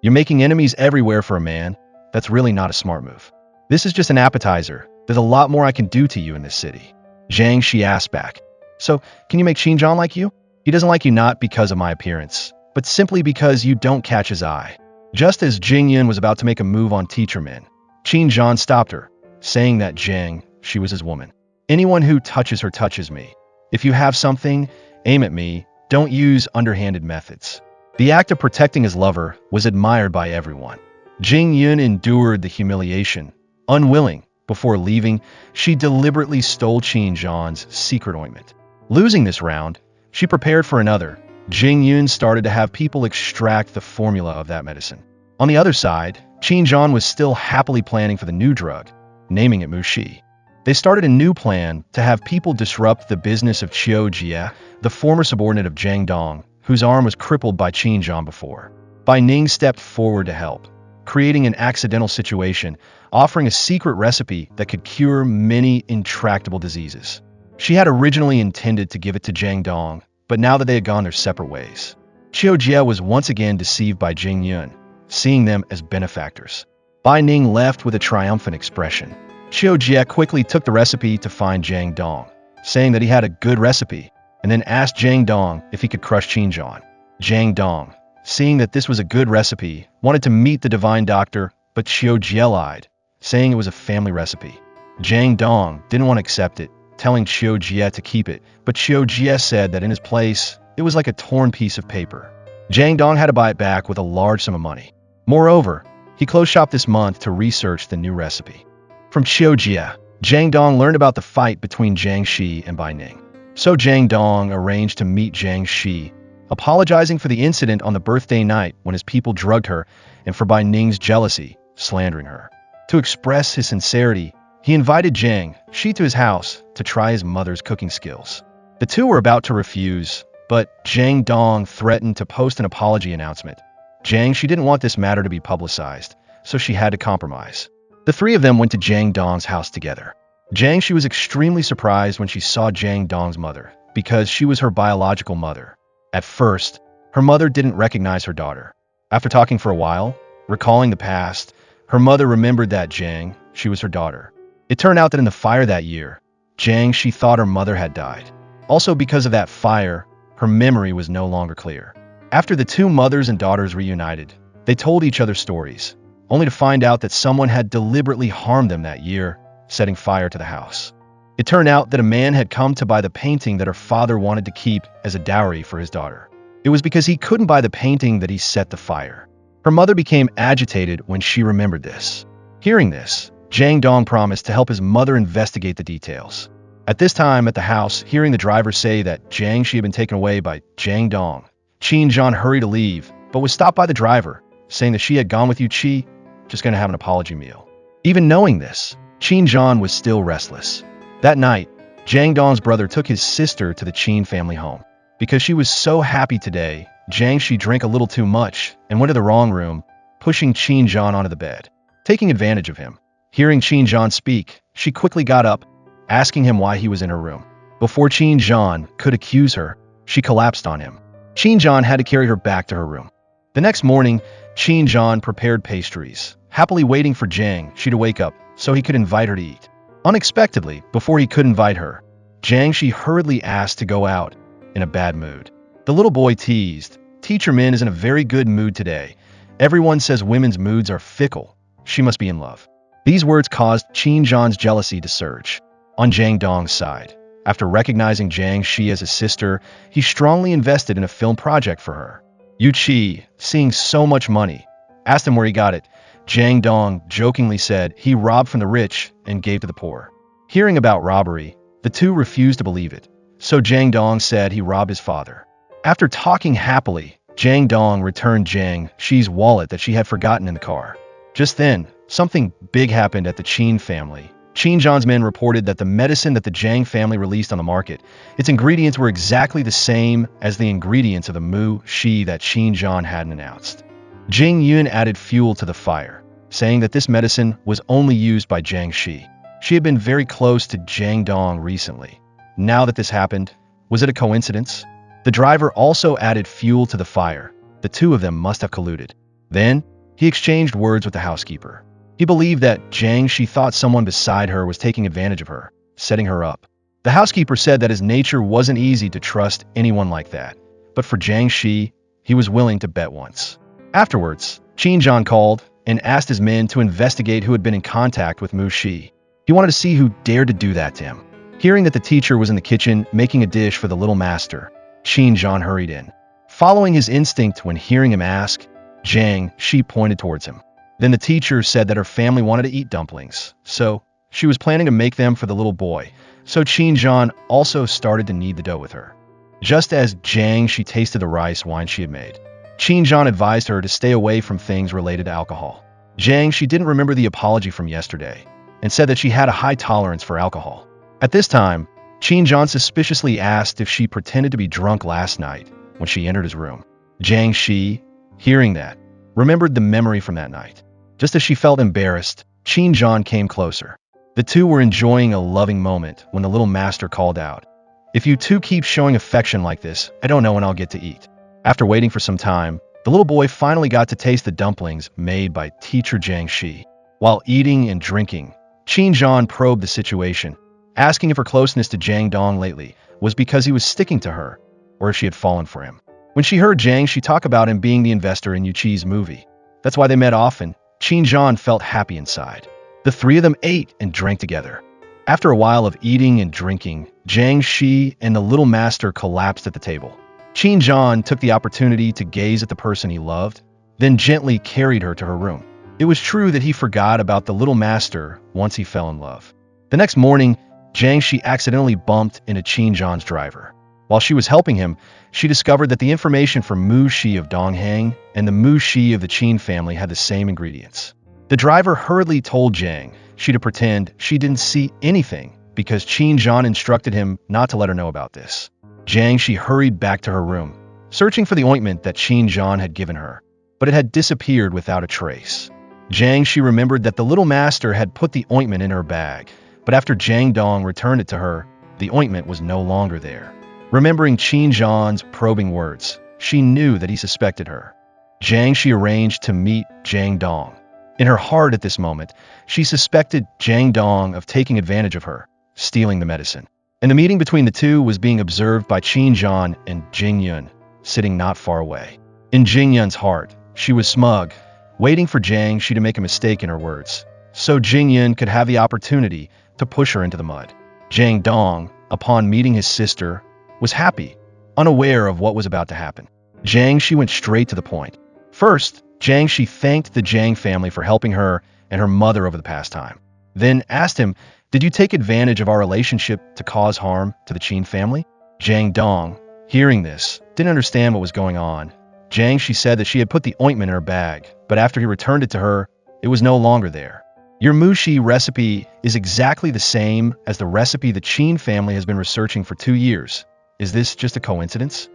"You're making enemies everywhere for a man. That's really not a smart move. This is just an appetizer. There's a lot more I can do to you in this city." Jiang She asked back, "So, can you make Chen like you? He doesn't like you not because of my appearance, but simply because you don't catch his eye." Just as Jingyan was about to make a move on teacher Min, Chen stopped her, saying that Jiang She was his woman. "Anyone who touches her touches me. If you have something, aim at me. Don't use underhanded methods." The act of protecting his lover was admired by everyone. Jingyan endured the humiliation. Unwilling, before leaving, she deliberately stole Chen's secret ointment. Losing this round, she prepared for another. Jingyan started to have people extract the formula of that medicine. On the other side, Chen was still happily planning for the new drug, naming it Mushi. They started a new plan to have people disrupt the business of Qiu Jie, the former subordinate of Zhang Dong, whose arm was crippled by Chen before. Bai Ning stepped forward to help, creating an accidental situation, offering a secret recipe that could cure many intractable diseases. She had originally intended to give it to Zhang Dong, but now that they had gone their separate ways, Qiu Jie was once again deceived by Jingyan, seeing them as benefactors. Bai Ning left with a triumphant expression. Qiu Jie quickly took the recipe to find Zhang Dong, saying that he had a good recipe, and then asked Zhang Dong if he could crush Chen. Zhang Dong, seeing that this was a good recipe, wanted to meet the divine doctor, but Qiu Jie lied, saying it was a family recipe. Zhang Dong didn't want to accept it, telling Qiu Jie to keep it, but Qiu Jie said that in his place, it was like a torn piece of paper. Zhang Dong had to buy it back with a large sum of money. Moreover, he closed shop this month to research the new recipe. From Qiu Jie, Zhang Dong learned about the fight between Jiang She and Bai Ning. So Zhang Dong arranged to meet Jiang She, apologizing for the incident on the birthday night when his people drugged her and for Bai Ning's jealousy, slandering her. To express his sincerity, he invited Jiang She to his house to try his mother's cooking skills. The two were about to refuse, but Zhang Dong threatened to post an apology announcement. Jiang She didn't want this matter to be publicized, so she had to compromise. The three of them went to Zhang Dong's house together. Jiang She was extremely surprised when she saw Zhang Dong's mother, because she was her biological mother. At first, her mother didn't recognize her daughter. After talking for a while, recalling the past, her mother remembered that Jiang She was her daughter. It turned out that in the fire that year, Jiang She thought her mother had died. Also because of that fire, her memory was no longer clear. After the two mothers and daughters reunited, they told each other stories, only to find out that someone had deliberately harmed them that year, setting fire to the house. It turned out that a man had come to buy the painting that her father wanted to keep as a dowry for his daughter. It was because he couldn't buy the painting that he set the fire. Her mother became agitated when she remembered this. Hearing this, Jiang Dong promised to help his mother investigate the details. At this time at the house, hearing the driver say that Jiang She had been taken away by Jiang Dong, Qin Zhan hurried to leave, but was stopped by the driver, saying that she had gone with you, Qi, just going to have an apology meal. Even knowing this, Qin Zhan was still restless. That night, Jiang Dong's brother took his sister to the Qin family home. Because she was so happy today, Jiang She drank a little too much and went to the wrong room, pushing Qin Zhan onto the bed. Taking advantage of him, hearing Qin Zhan speak, she quickly got up, asking him why he was in her room. Before Qin Zhan could accuse her, she collapsed on him. Qin Zhan had to carry her back to her room. The next morning, Qin Zhan prepared pastries, happily waiting for Jiang She to wake up so he could invite her to eat. Unexpectedly, before he could invite her, Jiang She hurriedly asked to go out, in a bad mood. The little boy teased, "Teacher Min is in a very good mood today. Everyone says women's moods are fickle. She must be in love." These words caused Qin Zhan's jealousy to surge. On Jiang Dong's side, after recognizing Jiang She as his sister, he strongly invested in a film project for her. Yu Qi, seeing so much money, asked him where he got it. Jiang Dong jokingly said he robbed from the rich and gave to the poor. Hearing about robbery, the two refused to believe it, so Jiang Dong said he robbed his father. After talking happily, Jiang Dong returned Jiang She's wallet that she had forgotten in the car. Just then, something big happened at the Qin family. Qin Zhan's men reported that the medicine that the Jiang family released on the market, its ingredients were exactly the same as the ingredients of the Mu Shi that Qin Zhan hadn't announced. Jing Yun added fuel to the fire, saying that this medicine was only used by Jiang She. She had been very close to Jiang Dong recently. Now that this happened, was it a coincidence? The driver also added fuel to the fire. The two of them must have colluded. Then, he exchanged words with the housekeeper. He believed that Jiang She thought someone beside her was taking advantage of her, setting her up. The housekeeper said that his nature wasn't easy to trust anyone like that, but for Jiang She, he was willing to bet once. Afterwards, Qin Zhan called and asked his men to investigate who had been in contact with Mu Shi. He wanted to see who dared to do that to him. Hearing that the teacher was in the kitchen making a dish for the little master, Qin Zhan hurried in. Following his instinct when hearing him ask, Jiang She pointed towards him. Then the teacher said that her family wanted to eat dumplings, so she was planning to make them for the little boy, so Qin Zhan also started to knead the dough with her. Just as Jiang She tasted the rice wine she had made, Qin Zhan advised her to stay away from things related to alcohol. Jiang She didn't remember the apology from yesterday, and said that she had a high tolerance for alcohol. At this time, Qin Zhan suspiciously asked if she pretended to be drunk last night when she entered his room. Jiang She, hearing that, remembered the memory from that night. Just as she felt embarrassed, Qin Zhan came closer. The two were enjoying a loving moment when the little master called out, "If you two keep showing affection like this, I don't know when I'll get to eat." After waiting for some time, the little boy finally got to taste the dumplings made by teacher Jiang She. While eating and drinking, Qin Zhan probed the situation, asking if her closeness to Jiang Dong lately was because he was sticking to her, or if she had fallen for him. When she heard Jiang She talk about him being the investor in Yu Qi's movie, that's why they met often, Qin Zhan felt happy inside. The three of them ate and drank together. After a while of eating and drinking, Jiang She and the little master collapsed at the table. Qin Zhan took the opportunity to gaze at the person he loved, then gently carried her to her room. It was true that he forgot about the little master once he fell in love. The next morning, Jiang She accidentally bumped into Qin Zhan's driver. While she was helping him, she discovered that the information from Mu Shi of Donghang and the Mu Shi of the Qin family had the same ingredients. The driver hurriedly told Jiang She to pretend she didn't see anything because Qin Zhan instructed him not to let her know about this. Jiang She hurried back to her room, searching for the ointment that Qin Zhan had given her, but it had disappeared without a trace. Jiang She remembered that the little master had put the ointment in her bag, but after Jiang Dong returned it to her, the ointment was no longer there. Remembering Qin Zhan's probing words, she knew that he suspected her. Jiang She arranged to meet Jiang Dong. In her heart at this moment, she suspected Jiang Dong of taking advantage of her, stealing the medicine. And the meeting between the two was being observed by Qin Zhan and Jing Yun, sitting not far away. In Jing Yun's heart, she was smug, waiting for Jiang She to make a mistake in her words, so Jing Yun could have the opportunity to push her into the mud. Jiang Dong, upon meeting his sister, was happy, unaware of what was about to happen. Jiang She went straight to the point. First, Jiang She thanked the Jiang family for helping her and her mother over the past time. Then asked him, "Did you take advantage of our relationship to cause harm to the Qin family?" Jiang Dong, hearing this, didn't understand what was going on. Jiang She said that she had put the ointment in her bag, but after he returned it to her, it was no longer there. Your mushi recipe is exactly the same as the recipe the Qin family has been researching for 2 years. Is this just a coincidence?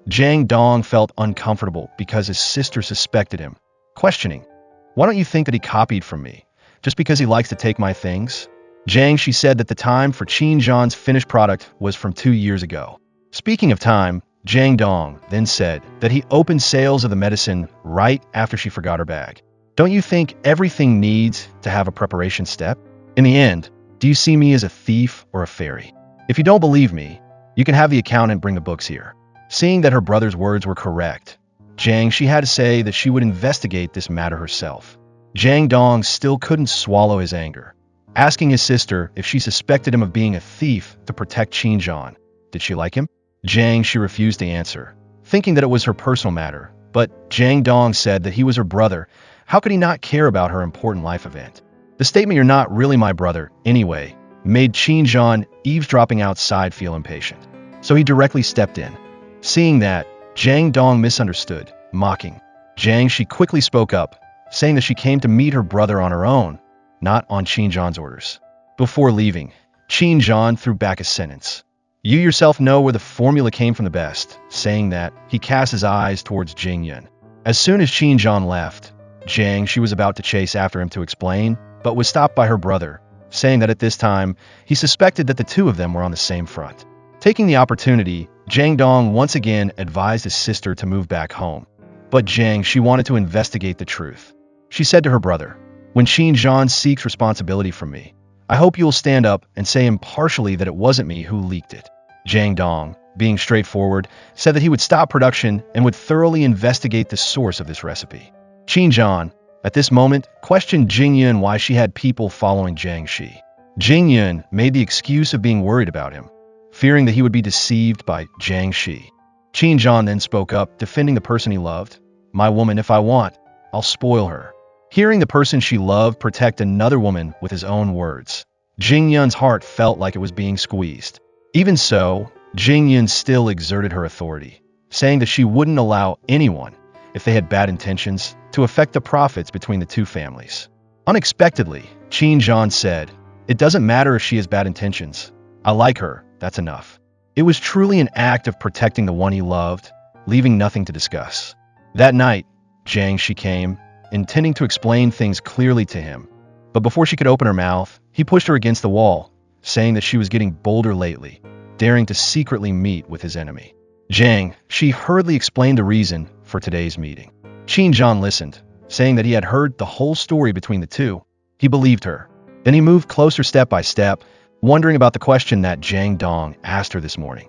Jiang Dong felt uncomfortable because his sister suspected him, questioning, "Why don't you think that he copied from me? Just because he likes to take my things?" Jiang She said that the time for Qin Zhan's finished product was from 2 years ago. Speaking of time, Jiang Dong then said that he opened sales of the medicine right after she forgot her bag. Don't you think everything needs to have a preparation step? In the end, do you see me as a thief or a fairy? If you don't believe me, you can have the accountant bring the books here. Seeing that her brother's words were correct, Jiang She had to say that she would investigate this matter herself. Jiang Dong still couldn't swallow his anger, asking his sister if she suspected him of being a thief to protect Qin Zhan. Did she like him? Jiang She refused to answer, thinking that it was her personal matter, but Jiang Dong said that he was her brother. How could he not care about her important life event? The statement, "You're not really my brother anyway," made Qin Zhan eavesdropping outside feel impatient. So he directly stepped in. Seeing that, Jiang Dong misunderstood, mocking. Jiang She quickly spoke up, saying that she came to meet her brother on her own, not on Qin Zhan's orders. Before leaving, Qin Zhan threw back a sentence. "You yourself know where the formula came from the best," saying that, he cast his eyes towards Jing Yun. As soon as Qin Zhan left, Jiang She was about to chase after him to explain, but was stopped by her brother, saying that at this time, he suspected that the two of them were on the same front. Taking the opportunity, Jiang Dong once again advised his sister to move back home. But Jiang She wanted to investigate the truth. She said to her brother, "When Qin Zhan seeks responsibility from me, I hope you will stand up and say impartially that it wasn't me who leaked it." Jiang Dong, being straightforward, said that he would stop production and would thoroughly investigate the source of this recipe. Qin Zhan, at this moment, questioned Jing Yun why she had people following Jiang She. Jing Yun made the excuse of being worried about him, fearing that he would be deceived by Jiang She. Qin Zhan then spoke up, defending the person he loved. "My woman, if I want, I'll spoil her." Hearing the person she loved protect another woman with his own words, Jing Yun's heart felt like it was being squeezed. Even so, Jing Yun still exerted her authority, saying that she wouldn't allow anyone, if they had bad intentions, to affect the profits between the two families. Unexpectedly, Qin Zhan said, "It doesn't matter if she has bad intentions. I like her, that's enough." It was truly an act of protecting the one he loved, leaving nothing to discuss. That night, Jiang She came, intending to explain things clearly to him. But before she could open her mouth, he pushed her against the wall, saying that she was getting bolder lately, daring to secretly meet with his enemy. Jiang She hurriedly explained the reason for today's meeting. Qin Zhan listened, saying that he had heard the whole story between the two. He believed her. Then he moved closer step by step, wondering about the question that Jiang Dong asked her this morning.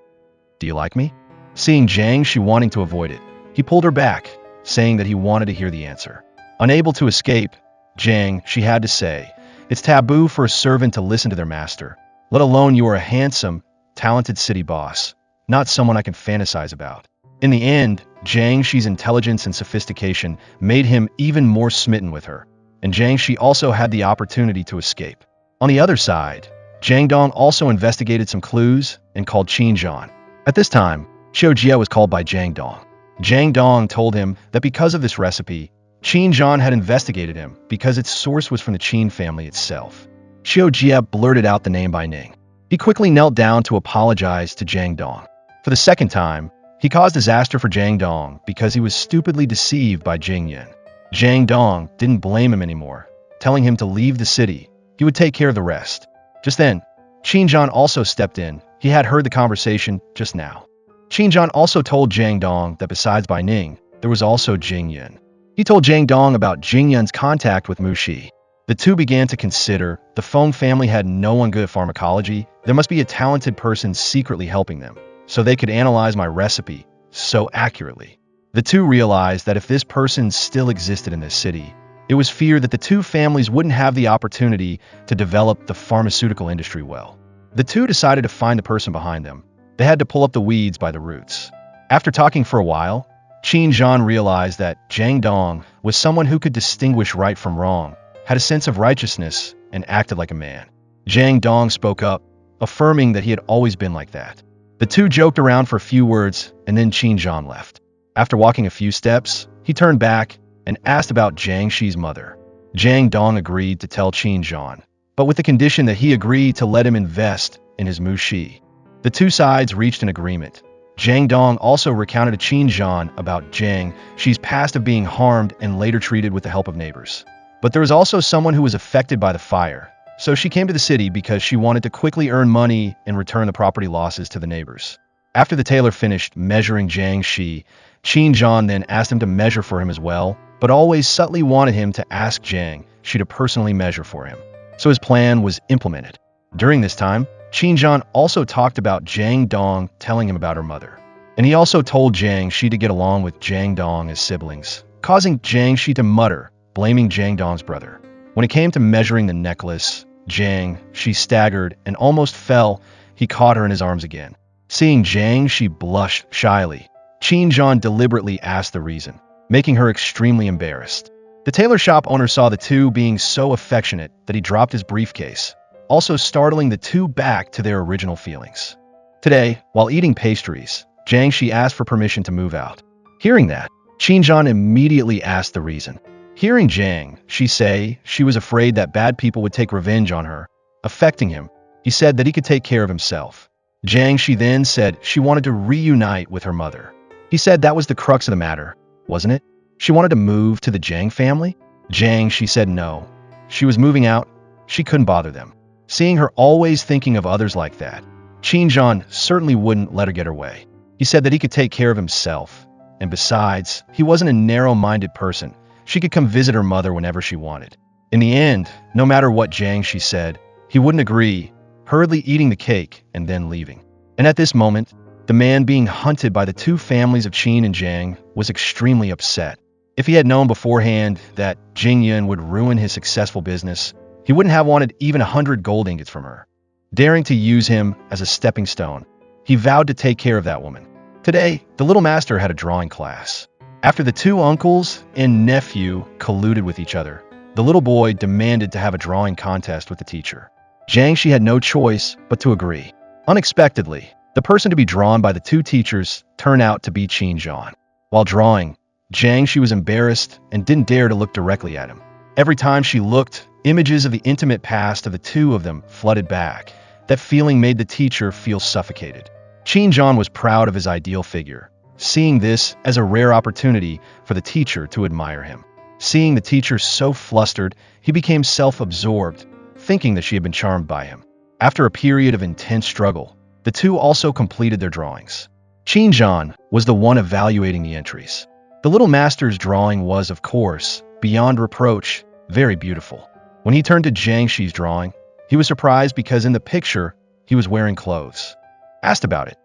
"Do you like me?" Seeing Jiang She wanting to avoid it, he pulled her back, saying that he wanted to hear the answer. Unable to escape, Jiang She had to say, "It's taboo for a servant to listen to their master, let alone you are a handsome, talented city boss, not someone I can fantasize about." In the end, Jiang She's intelligence and sophistication made him even more smitten with her, and Jiang She also had the opportunity to escape. On the other side, Jiang Dong also investigated some clues and called Qin Zhan. At this time, Xiao Jia was called by Jiang Dong. Jiang Dong told him that because of this recipe, Qin Zhan had investigated him because its source was from the Qin family itself. Xiao Jia blurted out the name by Ning. He quickly knelt down to apologize to Jiang Dong. For the second time, he caused disaster for Jiang Dong because he was stupidly deceived by Jing Yun. Jiang Dong didn't blame him anymore, telling him to leave the city. He would take care of the rest. Just then, Qin Zhan also stepped in. He had heard the conversation just now. Qin also told Jiang Dong that besides Bai Ning, there was also Jing Yun. He told Jiang Dong about Jing Yun's contact with Mu Shi. The two began to consider the Feng family had no one good at pharmacology. There must be a talented person secretly helping them, so they could analyze my recipe so accurately. The two realized that if this person still existed in this city, it was feared that the two families wouldn't have the opportunity to develop the pharmaceutical industry well. The two decided to find the person behind them. They had to pull up the weeds by the roots. After talking for a while, Qin realized that Jiang Dong was someone who could distinguish right from wrong, had a sense of righteousness, and acted like a man. Jiang Dong spoke up, affirming that he had always been like that. The two joked around for a few words, and then Qin left. After walking a few steps, he turned back and asked about Jiang She's mother. Jiang Dong agreed to tell Qin, but with the condition that he agreed to let him invest in his Mu Shi. The two sides reached an agreement. Jiang Dong also recounted to Qin about Jiang She's past of being harmed and later treated with the help of neighbors. But there was also someone who was affected by the fire, so she came to the city because she wanted to quickly earn money and return the property losses to the neighbors. After the tailor finished measuring Jiang She, Qin then asked him to measure for him as well, but always subtly wanted him to ask Jiang She to personally measure for him. So his plan was implemented. During this time, Qin also talked about Jiang Dong telling him about her mother. And he also told Jiang She to get along with Jiang Dong as siblings, causing Jiang She to mutter, blaming Jiang Dong's brother. When it came to measuring the necklace, Jiang She staggered and almost fell. He caught her in his arms again. Seeing Jiang She blush shyly, Qin deliberately asked the reason, making her extremely embarrassed. The tailor shop owner saw the two being so affectionate that he dropped his briefcase, also startling the two back to their original feelings. Today, while eating pastries, Jiang She asked for permission to move out. Hearing that, Qin immediately asked the reason. Hearing Jiang She say she was afraid that bad people would take revenge on her, affecting him, he said that he could take care of himself. Jiang She then said she wanted to reunite with her mother. He said that was the crux of the matter, wasn't it? She wanted to move to the Jiang family? Jiang She said no. She was moving out. She couldn't bother them. Seeing her always thinking of others like that, Qin certainly wouldn't let her get her way. He said that he could take care of himself. And besides, he wasn't a narrow-minded person. She could come visit her mother whenever she wanted. In the end, no matter what Jiang She said, he wouldn't agree, hurriedly eating the cake and then leaving. And at this moment, the man being hunted by the two families of Qin and Jiang was extremely upset. If he had known beforehand that Jing Yun would ruin his successful business, he wouldn't have wanted even 100 gold ingots from her. Daring to use him as a stepping stone, he vowed to take care of that woman. Today, the little master had a drawing class. After the two uncles and nephew colluded with each other, the little boy demanded to have a drawing contest with the teacher. Jiang She had no choice but to agree. Unexpectedly, the person to be drawn by the two teachers turned out to be Qin. While drawing, Jiang She was embarrassed and didn't dare to look directly at him. Every time she looked, images of the intimate past of the two of them flooded back. That feeling made the teacher feel suffocated. Qin was proud of his ideal figure, seeing this as a rare opportunity for the teacher to admire him. Seeing the teacher so flustered, he became self-absorbed, thinking that she had been charmed by him. After a period of intense struggle, the two also completed their drawings. Qin was the one evaluating the entries. The little master's drawing was, of course, beyond reproach, very beautiful. When he turned to Jiang She's drawing, he was surprised because in the picture, he was wearing clothes. Asked about it.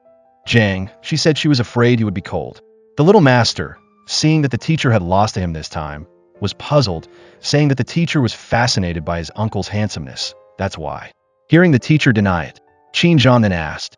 Jiang She said she was afraid he would be cold. The little master, seeing that the teacher had lost to him this time, was puzzled, saying that the teacher was fascinated by his uncle's handsomeness. That's why. Hearing the teacher deny it, Qin then asked,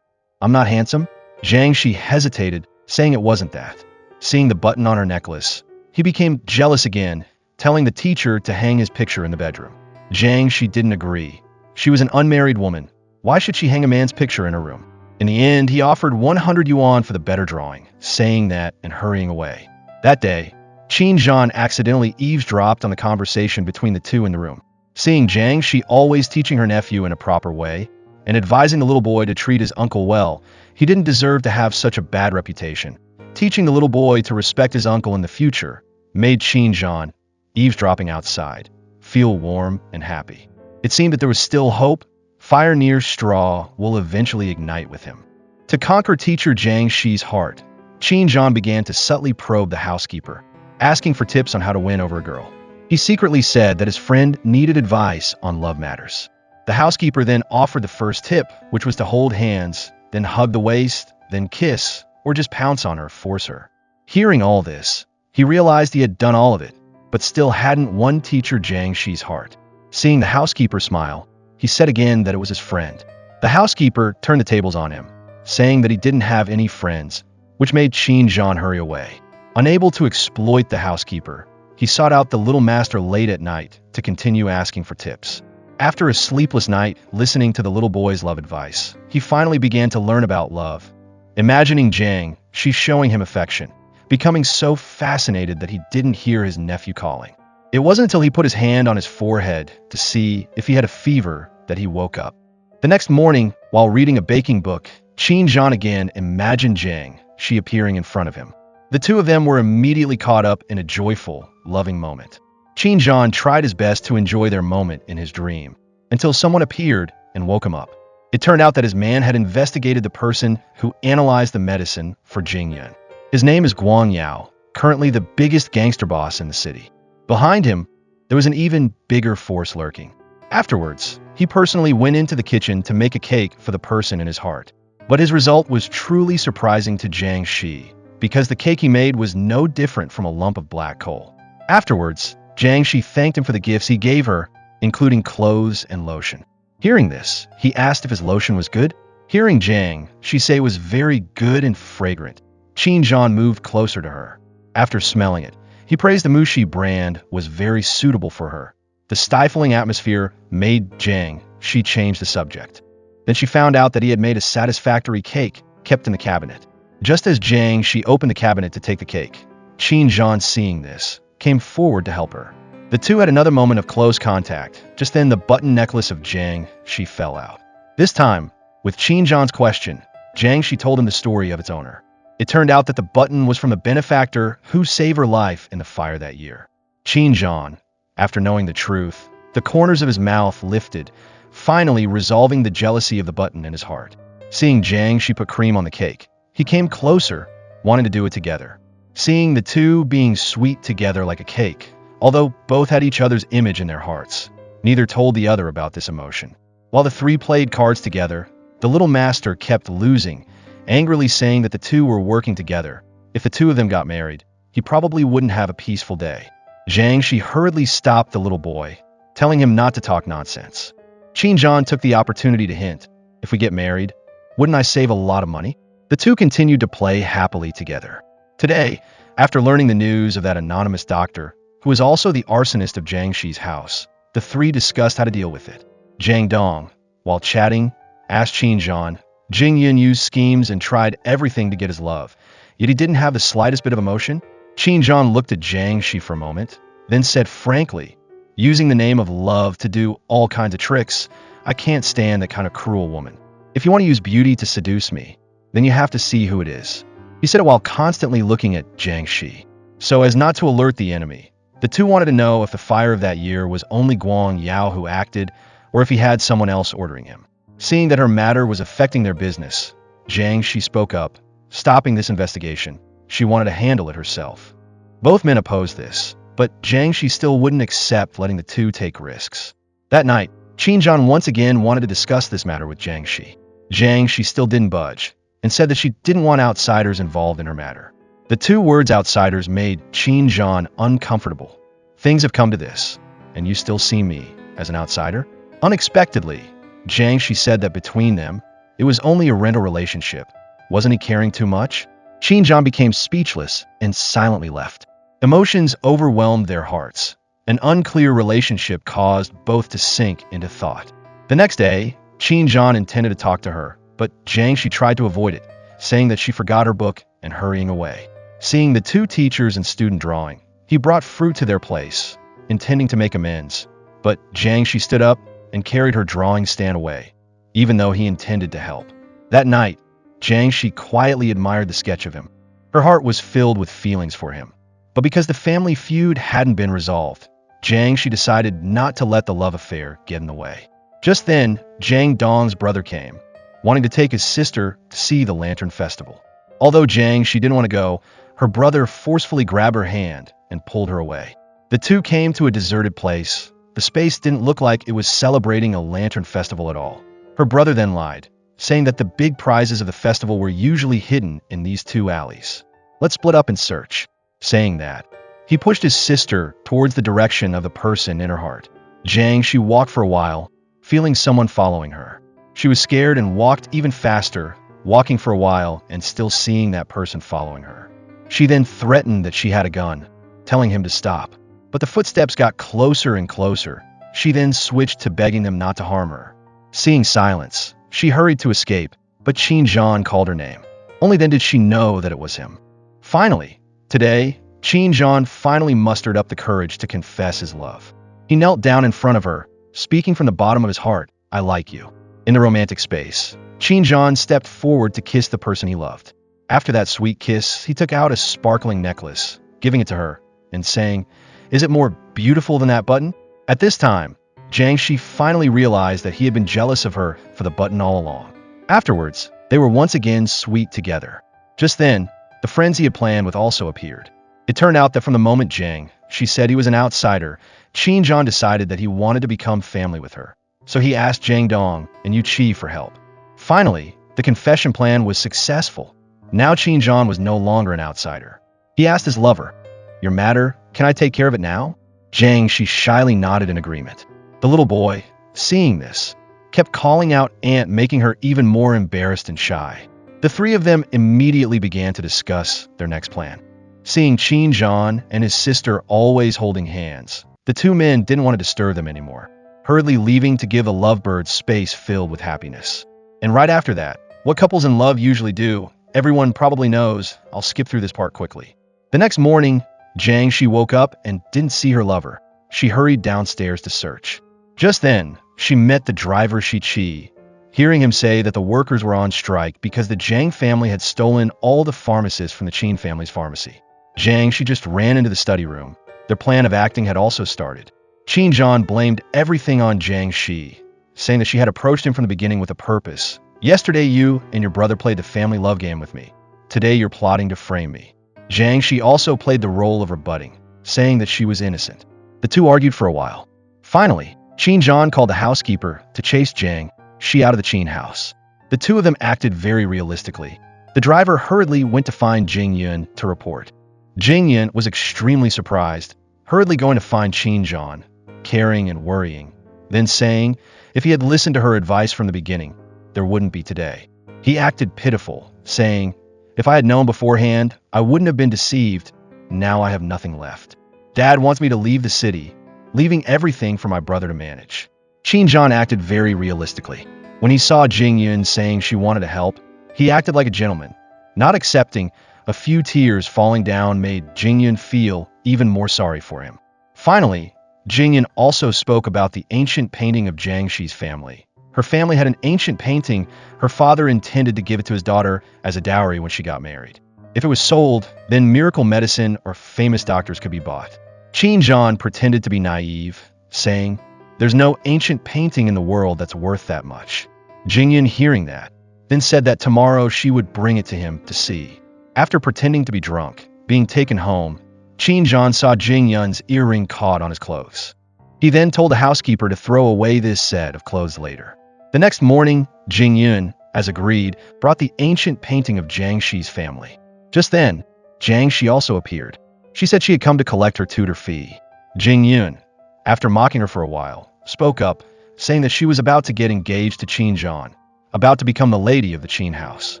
"I'm not handsome?" Jiang She hesitated, saying it wasn't that. Seeing the button on her necklace, he became jealous again, telling the teacher to hang his picture in the bedroom. Jiang She didn't agree. She was an unmarried woman. Why should she hang a man's picture in her room? In the end, he offered 100 yuan for the better drawing, saying that and hurrying away. That day, Qin accidentally eavesdropped on the conversation between the two in the room. Seeing Jiang She always teaching her nephew in a proper way, and advising the little boy to treat his uncle well, he didn't deserve to have such a bad reputation. Teaching the little boy to respect his uncle in the future made Qin, eavesdropping outside, feel warm and happy. It seemed that there was still hope. Fire near straw will eventually ignite with him. To conquer teacher Jiang She's heart, Zhan began to subtly probe the housekeeper, asking for tips on how to win over a girl. He secretly said that his friend needed advice on love matters. The housekeeper then offered the first tip, which was to hold hands, then hug the waist, then kiss, or just pounce on her, force her. Hearing all this, he realized he had done all of it, but still hadn't won teacher Jiang She's heart. Seeing the housekeeper smile, he said again that it was his friend. The housekeeper turned the tables on him, saying that he didn't have any friends, which made Zhan hurry away. Unable to exploit the housekeeper, he sought out the little master late at night to continue asking for tips. After a sleepless night listening to the little boy's love advice, he finally began to learn about love. Imagining Jiang She showing him affection, becoming so fascinated that he didn't hear his nephew calling. It wasn't until he put his hand on his forehead to see if he had a fever that he woke up. The next morning, while reading a baking book, Zhan again imagined Jiang She appearing in front of him. The two of them were immediately caught up in a joyful, loving moment. Zhan tried his best to enjoy their moment in his dream, until someone appeared and woke him up. It turned out that his man had investigated the person who analyzed the medicine for Jingyun. His name is Guang Yao, currently the biggest gangster boss in the city. Behind him, there was an even bigger force lurking. Afterwards, he personally went into the kitchen to make a cake for the person in his heart. But his result was truly surprising to Jiang She, because the cake he made was no different from a lump of black coal. Afterwards, Jiang She thanked him for the gifts he gave her, including clothes and lotion. Hearing this, he asked if his lotion was good. Hearing Jiang She say it was very good and fragrant, Zhan moved closer to her. After smelling it, he praised the Mushi brand was very suitable for her. The stifling atmosphere made Jiang She change the subject. Then she found out that he had made a satisfactory cake kept in the cabinet. Just as Jiang She opened the cabinet to take the cake, Zhan, seeing this, came forward to help her. The two had another moment of close contact. Just then, the button necklace of Jiang She fell out. This time, with Zhan's question, Jiang She told him the story of its owner. It turned out that the button was from a benefactor who saved her life in the fire that year. Zhan, after knowing the truth, the corners of his mouth lifted, finally resolving the jealousy of the button in his heart. Seeing Jiang She put cream on the cake, he came closer, wanting to do it together. Seeing the two being sweet together like a cake, although both had each other's image in their hearts, neither told the other about this emotion. While the three played cards together, the little master kept losing, angrily saying that the two were working together. If the two of them got married, he probably wouldn't have a peaceful day. Jiang She hurriedly stopped the little boy, telling him not to talk nonsense. Zhan took the opportunity to hint, if we get married, wouldn't I save a lot of money? The two continued to play happily together. Today, after learning the news of that anonymous doctor, who was also the arsonist of Jiang She's house, the three discussed how to deal with it. Jiang Dong, while chatting, asked Zhan. Jingyun used schemes and tried everything to get his love, yet he didn't have the slightest bit of emotion. Zhan looked at Jiang She for a moment, then said frankly, using the name of love to do all kinds of tricks, I can't stand that kind of cruel woman. If you want to use beauty to seduce me, then you have to see who it is. He said it while constantly looking at Jiang She. So as not to alert the enemy, the two wanted to know if the fire of that year was only Guang Yao who acted, or if he had someone else ordering him. Seeing that her matter was affecting their business, Jiang She spoke up, stopping this investigation. She wanted to handle it herself. Both men opposed this, but Jiang She still wouldn't accept letting the two take risks. That night, Zhan once again wanted to discuss this matter with Jiang She. Jiang She still didn't budge, and said that she didn't want outsiders involved in her matter. The two words outsiders made Zhan uncomfortable. Things have come to this, and you still see me as an outsider? Unexpectedly, Jiang She said that between them, it was only a rental relationship. Wasn't he caring too much? Zhan became speechless and silently left. Emotions overwhelmed their hearts. An unclear relationship caused both to sink into thought. The next day, Zhan intended to talk to her, but Jiang She tried to avoid it, saying that she forgot her book and hurrying away. Seeing the two teachers and student drawing, he brought fruit to their place, intending to make amends. But Jiang She stood up and carried her drawing stand away, even though he intended to help. That night, Jiang She quietly admired the sketch of him. Her heart was filled with feelings for him. But because the family feud hadn't been resolved, Jiang She decided not to let the love affair get in the way. Just then, Jiang Dong's brother came. wanting to take his sister to see the Lantern Festival. Although Jiang She didn't want to go, her brother forcefully grabbed her hand and pulled her away. The two came to a deserted place. The space didn't look like it was celebrating a Lantern Festival at all. Her brother then lied, saying that the big prizes of the festival were usually hidden in these two alleys. Let's split up and search. Saying that, he pushed his sister towards the direction of the person in her heart. Jiang She walked for a while, feeling someone following her. She was scared and walked even faster, walking for a while and still seeing that person following her. She then threatened that she had a gun, telling him to stop. But the footsteps got closer and closer. She then switched to begging them not to harm her. Seeing silence, she hurried to escape, but Qin Zhan called her name. Only then did she know that it was him. Finally, today, Qin Zhan finally mustered up the courage to confess his love. He knelt down in front of her, speaking from the bottom of his heart, "I like you." In the romantic space, Qin Zhan stepped forward to kiss the person he loved. After that sweet kiss, he took out a sparkling necklace, giving it to her, and saying, "Is it more beautiful than that button?" At this time, Jiang She finally realized that he had been jealous of her for the button all along. Afterwards, they were once again sweet together. Just then, the friends he had planned with also appeared. It turned out that from the moment Jiang She said he was an outsider, Qin Zhan decided that he wanted to become family with her. So he asked Jiang Dong and Yu Qi for help. Finally, the confession plan was successful. Now Qin Zhan was no longer an outsider. He asked his lover, "Your matter, can I take care of it now?" Jiang She shyly nodded in agreement. The little boy, seeing this, kept calling out aunt, making her even more embarrassed and shy. The three of them immediately began to discuss their next plan. Seeing Qin Zhan and his sister always holding hands, the two men didn't want to disturb them anymore, hurriedly leaving to give the lovebirds space filled with happiness. And right after that, what couples in love usually do, everyone probably knows. I'll skip through this part quickly. The next morning, Jiang She woke up and didn't see her lover. She hurried downstairs to search. Just then, she met the driver Shi Qi, hearing him say that the workers were on strike because the Jiang family had stolen all the pharmacists from the Qin family's pharmacy. Jiang She just ran into the study room. Their plan of acting had also started. Qin Zhan blamed everything on Jiang She, saying that she had approached him from the beginning with a purpose. "Yesterday you and your brother played the family love game with me. Today you're plotting to frame me." Jiang She also played the role of rebutting, saying that she was innocent. The two argued for a while. Finally, Qin Zhan called the housekeeper to chase Jiang She out of the Qin house. The two of them acted very realistically. The driver hurriedly went to find Jing Yun to report. Jing Yun was extremely surprised, hurriedly going to find Qin Zhan, caring and worrying, then saying if he had listened to her advice from the beginning, there wouldn't be today. He acted pitiful, saying, "If I had known beforehand, I wouldn't have been deceived. Now I have nothing left. Dad wants me to leave the city, leaving everything for my brother to manage." Qin Zhan acted very realistically. When he saw Jing Yun saying she wanted to help, he acted like a gentleman. Not accepting, a few tears falling down made Jing Yun feel even more sorry for him. Finally, Jing Yun also spoke about the ancient painting of Jiang She's family. Her family had an ancient painting. Her father intended to give it to his daughter as a dowry when she got married. If it was sold, then miracle medicine or famous doctors could be bought. Qin Zhan pretended to be naive, saying, "There's no ancient painting in the world that's worth that much." Jing Yun, hearing that, then said that tomorrow she would bring it to him to see. After pretending to be drunk, being taken home, Qin Zhan saw Jing Yun's earring caught on his clothes. He then told the housekeeper to throw away this set of clothes later. The next morning, Jing Yun, as agreed, brought the ancient painting of Jiang She's family. Just then, Jiang She also appeared. She said she had come to collect her tutor fee. Jing Yun, after mocking her for a while, spoke up, saying that she was about to get engaged to Qin Zhan, about to become the lady of the Qin house.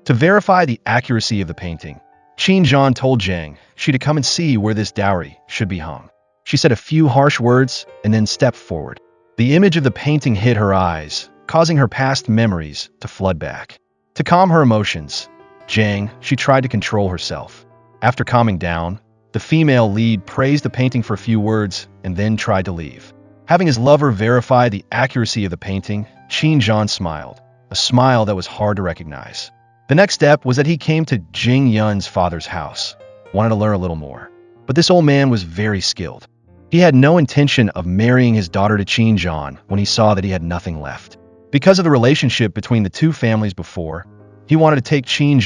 To verify the accuracy of the painting, Qin Zhan told Jiang She to come and see where this dowry should be hung. She said a few harsh words and then stepped forward. The image of the painting hit her eyes, causing her past memories to flood back. To calm her emotions, Jiang She tried to control herself. After calming down, the female lead praised the painting for a few words and then tried to leave. Having his lover verify the accuracy of the painting, Qin Zhan smiled, a smile that was hard to recognize. The next step was that he came to Jing Yun's father's house, wanted to learn a little more. But this old man was very skilled. He had no intention of marrying his daughter to Qin Zhan when he saw that he had nothing left. Because of the relationship between the two families before, he wanted to take Chen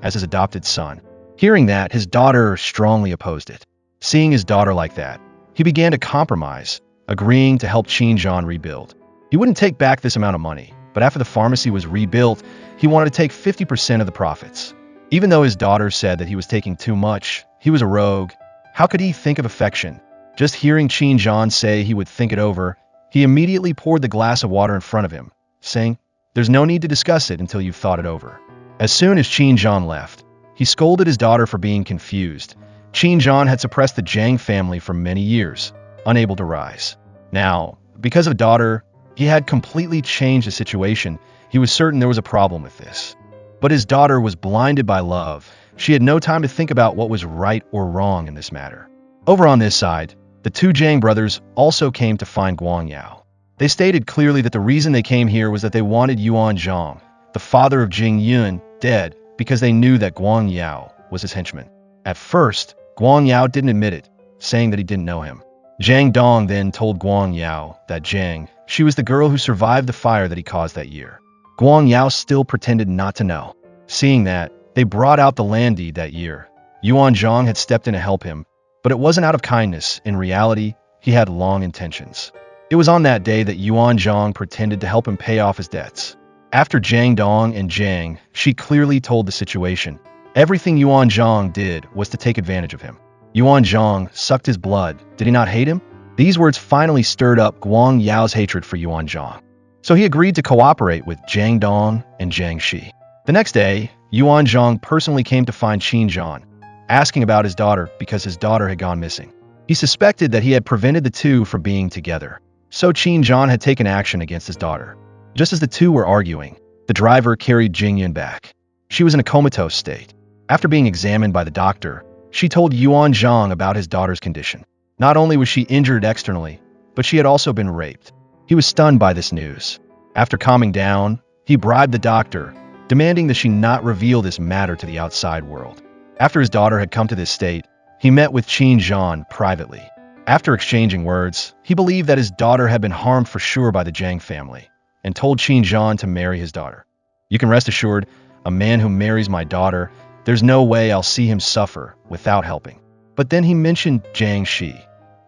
as his adopted son. Hearing that, his daughter strongly opposed it. Seeing his daughter like that, he began to compromise, agreeing to help Chen rebuild. He wouldn't take back this amount of money, but after the pharmacy was rebuilt, he wanted to take 50% of the profits. Even though his daughter said that he was taking too much, he was a rogue. How could he think of affection? Just hearing Chen say he would think it over, he immediately poured the glass of water in front of him, saying, "There's no need to discuss it until you've thought it over." As soon as Chen left, he scolded his daughter for being confused. Chen had suppressed the Jiang family for many years, unable to rise. Now, because of daughter, he had completely changed the situation. He was certain there was a problem with this. But his daughter was blinded by love. She had no time to think about what was right or wrong in this matter. Over on this side, the two Jiang brothers also came to find Guang Yao. They stated clearly that the reason they came here was that they wanted Yuan Zhang, the father of Jing Yun, dead because they knew that Guang Yao was his henchman. At first, Guang Yao didn't admit it, saying that he didn't know him. Zhang Dong then told Guang Yao that Jiang She was the girl who survived the fire that he caused that year. Guang Yao still pretended not to know. Seeing that, they brought out the land deed that year. Yuan Zhang had stepped in to help him, but it wasn't out of kindness. In reality, he had long intentions. It was on that day that Yuan Zhang pretended to help him pay off his debts. After Zhang Dong and Jiang She clearly told the situation, everything Yuan Zhang did was to take advantage of him. Yuan Zhang sucked his blood. Did he not hate him? These words finally stirred up Guang Yao's hatred for Yuan Zhang. So he agreed to cooperate with Zhang Dong and Jiang She. The next day, Yuan Zhang personally came to find Chen, asking about his daughter because his daughter had gone missing. He suspected that he had prevented the two from being together. So Chen had taken action against his daughter. Just as the two were arguing, the driver carried Jingyun back. She was in a comatose state. After being examined by the doctor, she told Yuan Zhang about his daughter's condition. Not only was she injured externally, but she had also been raped. He was stunned by this news. After calming down, he bribed the doctor, demanding that she not reveal this matter to the outside world. After his daughter had come to this state, he met with Chen privately. After exchanging words, he believed that his daughter had been harmed for sure by the Jiang family, and told Chen to marry his daughter. You can rest assured, a man who marries my daughter, there's no way I'll see him suffer without helping. But then he mentioned Jiang She.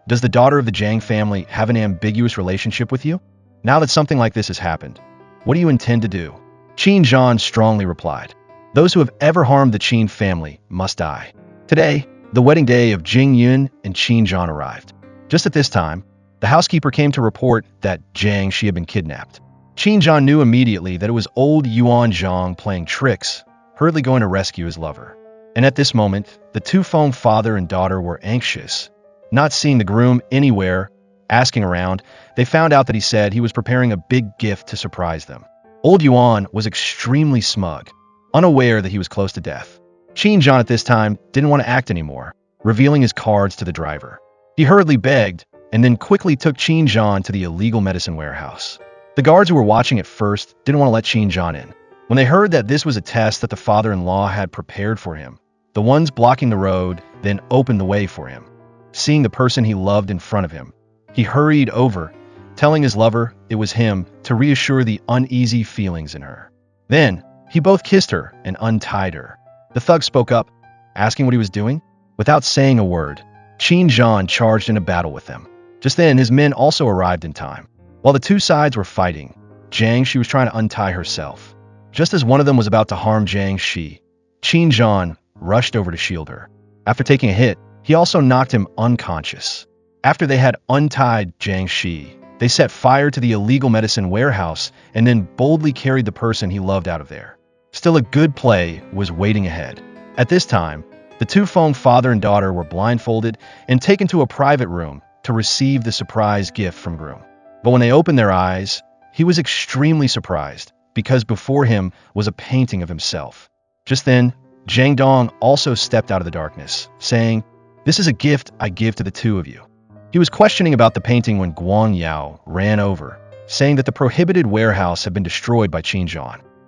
Does the daughter of the Jiang family have an ambiguous relationship with you? Now that something like this has happened, what do you intend to do? Chen strongly replied, those who have ever harmed the Chen family must die. Today, the wedding day of Jing Yun and Chen arrived. Just at this time, the housekeeper came to report that Jiang She had been kidnapped. Chen knew immediately that it was old Yuan Zhang playing tricks, hurriedly going to rescue his lover. And at this moment, the two-phone father and daughter were anxious. Not seeing the groom anywhere, asking around, they found out that he said he was preparing a big gift to surprise them. Old Yuan was extremely smug, unaware that he was close to death. Chen at this time didn't want to act anymore, revealing his cards to the driver. He hurriedly begged, and then quickly took Chen to the illegal medicine warehouse. The guards who were watching at first didn't want to let Chen in. When they heard that this was a test that the father-in-law had prepared for him, the ones blocking the road then opened the way for him. Seeing the person he loved in front of him, he hurried over, telling his lover it was him to reassure the uneasy feelings in her. Then, he both kissed her and untied her. The thug spoke up, asking what he was doing. Without saying a word, Chen charged in a battle with them. Just then, his men also arrived in time. While the two sides were fighting, Jiang She was trying to untie herself. Just as one of them was about to harm Jiang She, Chen rushed over to shield her. After taking a hit, he also knocked him unconscious. After they had untied Jiang She, they set fire to the illegal medicine warehouse and then boldly carried the person he loved out of there. Still, a good play was waiting ahead. At this time, the two-phone father and daughter were blindfolded and taken to a private room to receive the surprise gift from groom. But when they opened their eyes, he was extremely surprised because before him was a painting of himself. Just then, Zhang Dong also stepped out of the darkness, saying, "This is a gift I give to the two of you." He was questioning about the painting when Guang Yao ran over, saying that the prohibited warehouse had been destroyed by Chen.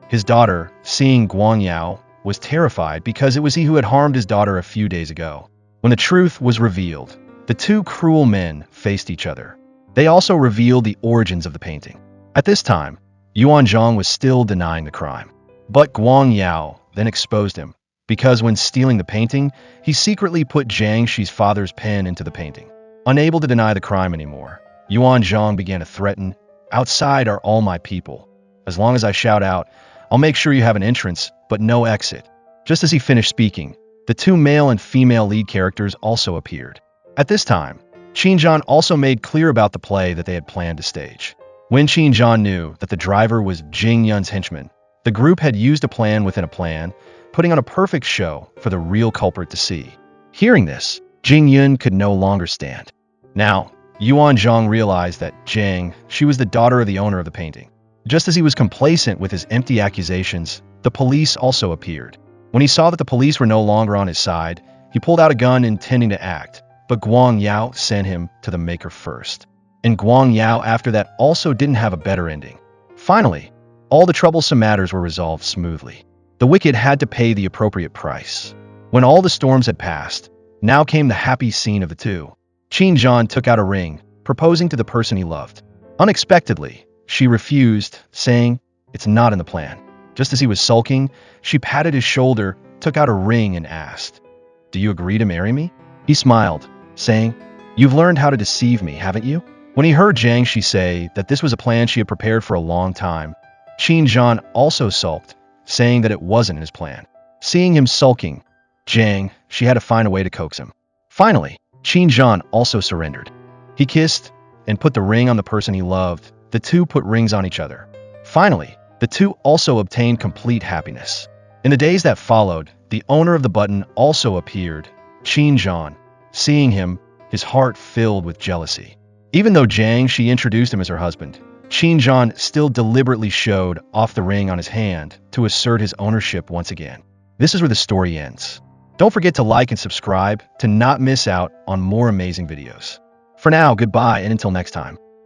His daughter, seeing Guang Yao, was terrified because it was he who had harmed his daughter a few days ago. When the truth was revealed, the two cruel men faced each other. They also revealed the origins of the painting. At this time, Yuan Zhang was still denying the crime. But Guang Yao then exposed him, because when stealing the painting, he secretly put Jiang She's father's pen into the painting. Unable to deny the crime anymore, Yuan Zhang began to threaten, "Outside are all my people. As long as I shout out, I'll make sure you have an entrance, but no exit." Just as he finished speaking, the two male and female lead characters also appeared. At this time, Qinzhan also made clear about the play that they had planned to stage. When Qinzhan knew that the driver was Jing Yun's henchman, the group had used a plan within a plan, putting on a perfect show for the real culprit to see. Hearing this, Jing Yun could no longer stand. Now, Yuan Zhang realized that Jiang She was the daughter of the owner of the painting. Just as he was complacent with his empty accusations, the police also appeared. When he saw that the police were no longer on his side, he pulled out a gun intending to act, but Guang Yao sent him to the maker first. And Guang Yao after that also didn't have a better ending. Finally, all the troublesome matters were resolved smoothly. The wicked had to pay the appropriate price. When all the storms had passed, now came the happy scene of the two. Qinzhan took out a ring, proposing to the person he loved. Unexpectedly, she refused, saying, "It's not in the plan." Just as he was sulking, she patted his shoulder, took out a ring and asked, "Do you agree to marry me?" He smiled, saying, "You've learned how to deceive me, haven't you?" When he heard Jiang She say that this was a plan she had prepared for a long time, Qinzhan also sulked, saying that it wasn't in his plan. Seeing him sulking, Jiang She had to find a way to coax him. Finally, Qinzhan also surrendered. He kissed and put the ring on the person he loved. The two put rings on each other. Finally, the two also obtained complete happiness. In the days that followed, the owner of the button also appeared, Qinzhan. Seeing him, his heart filled with jealousy. Even though Jiang She introduced him as her husband, Qinzhan still deliberately showed off the ring on his hand to assert his ownership once again. This is where the story ends. Don't forget to like and subscribe to not miss out on more amazing videos. For now, goodbye and until next time.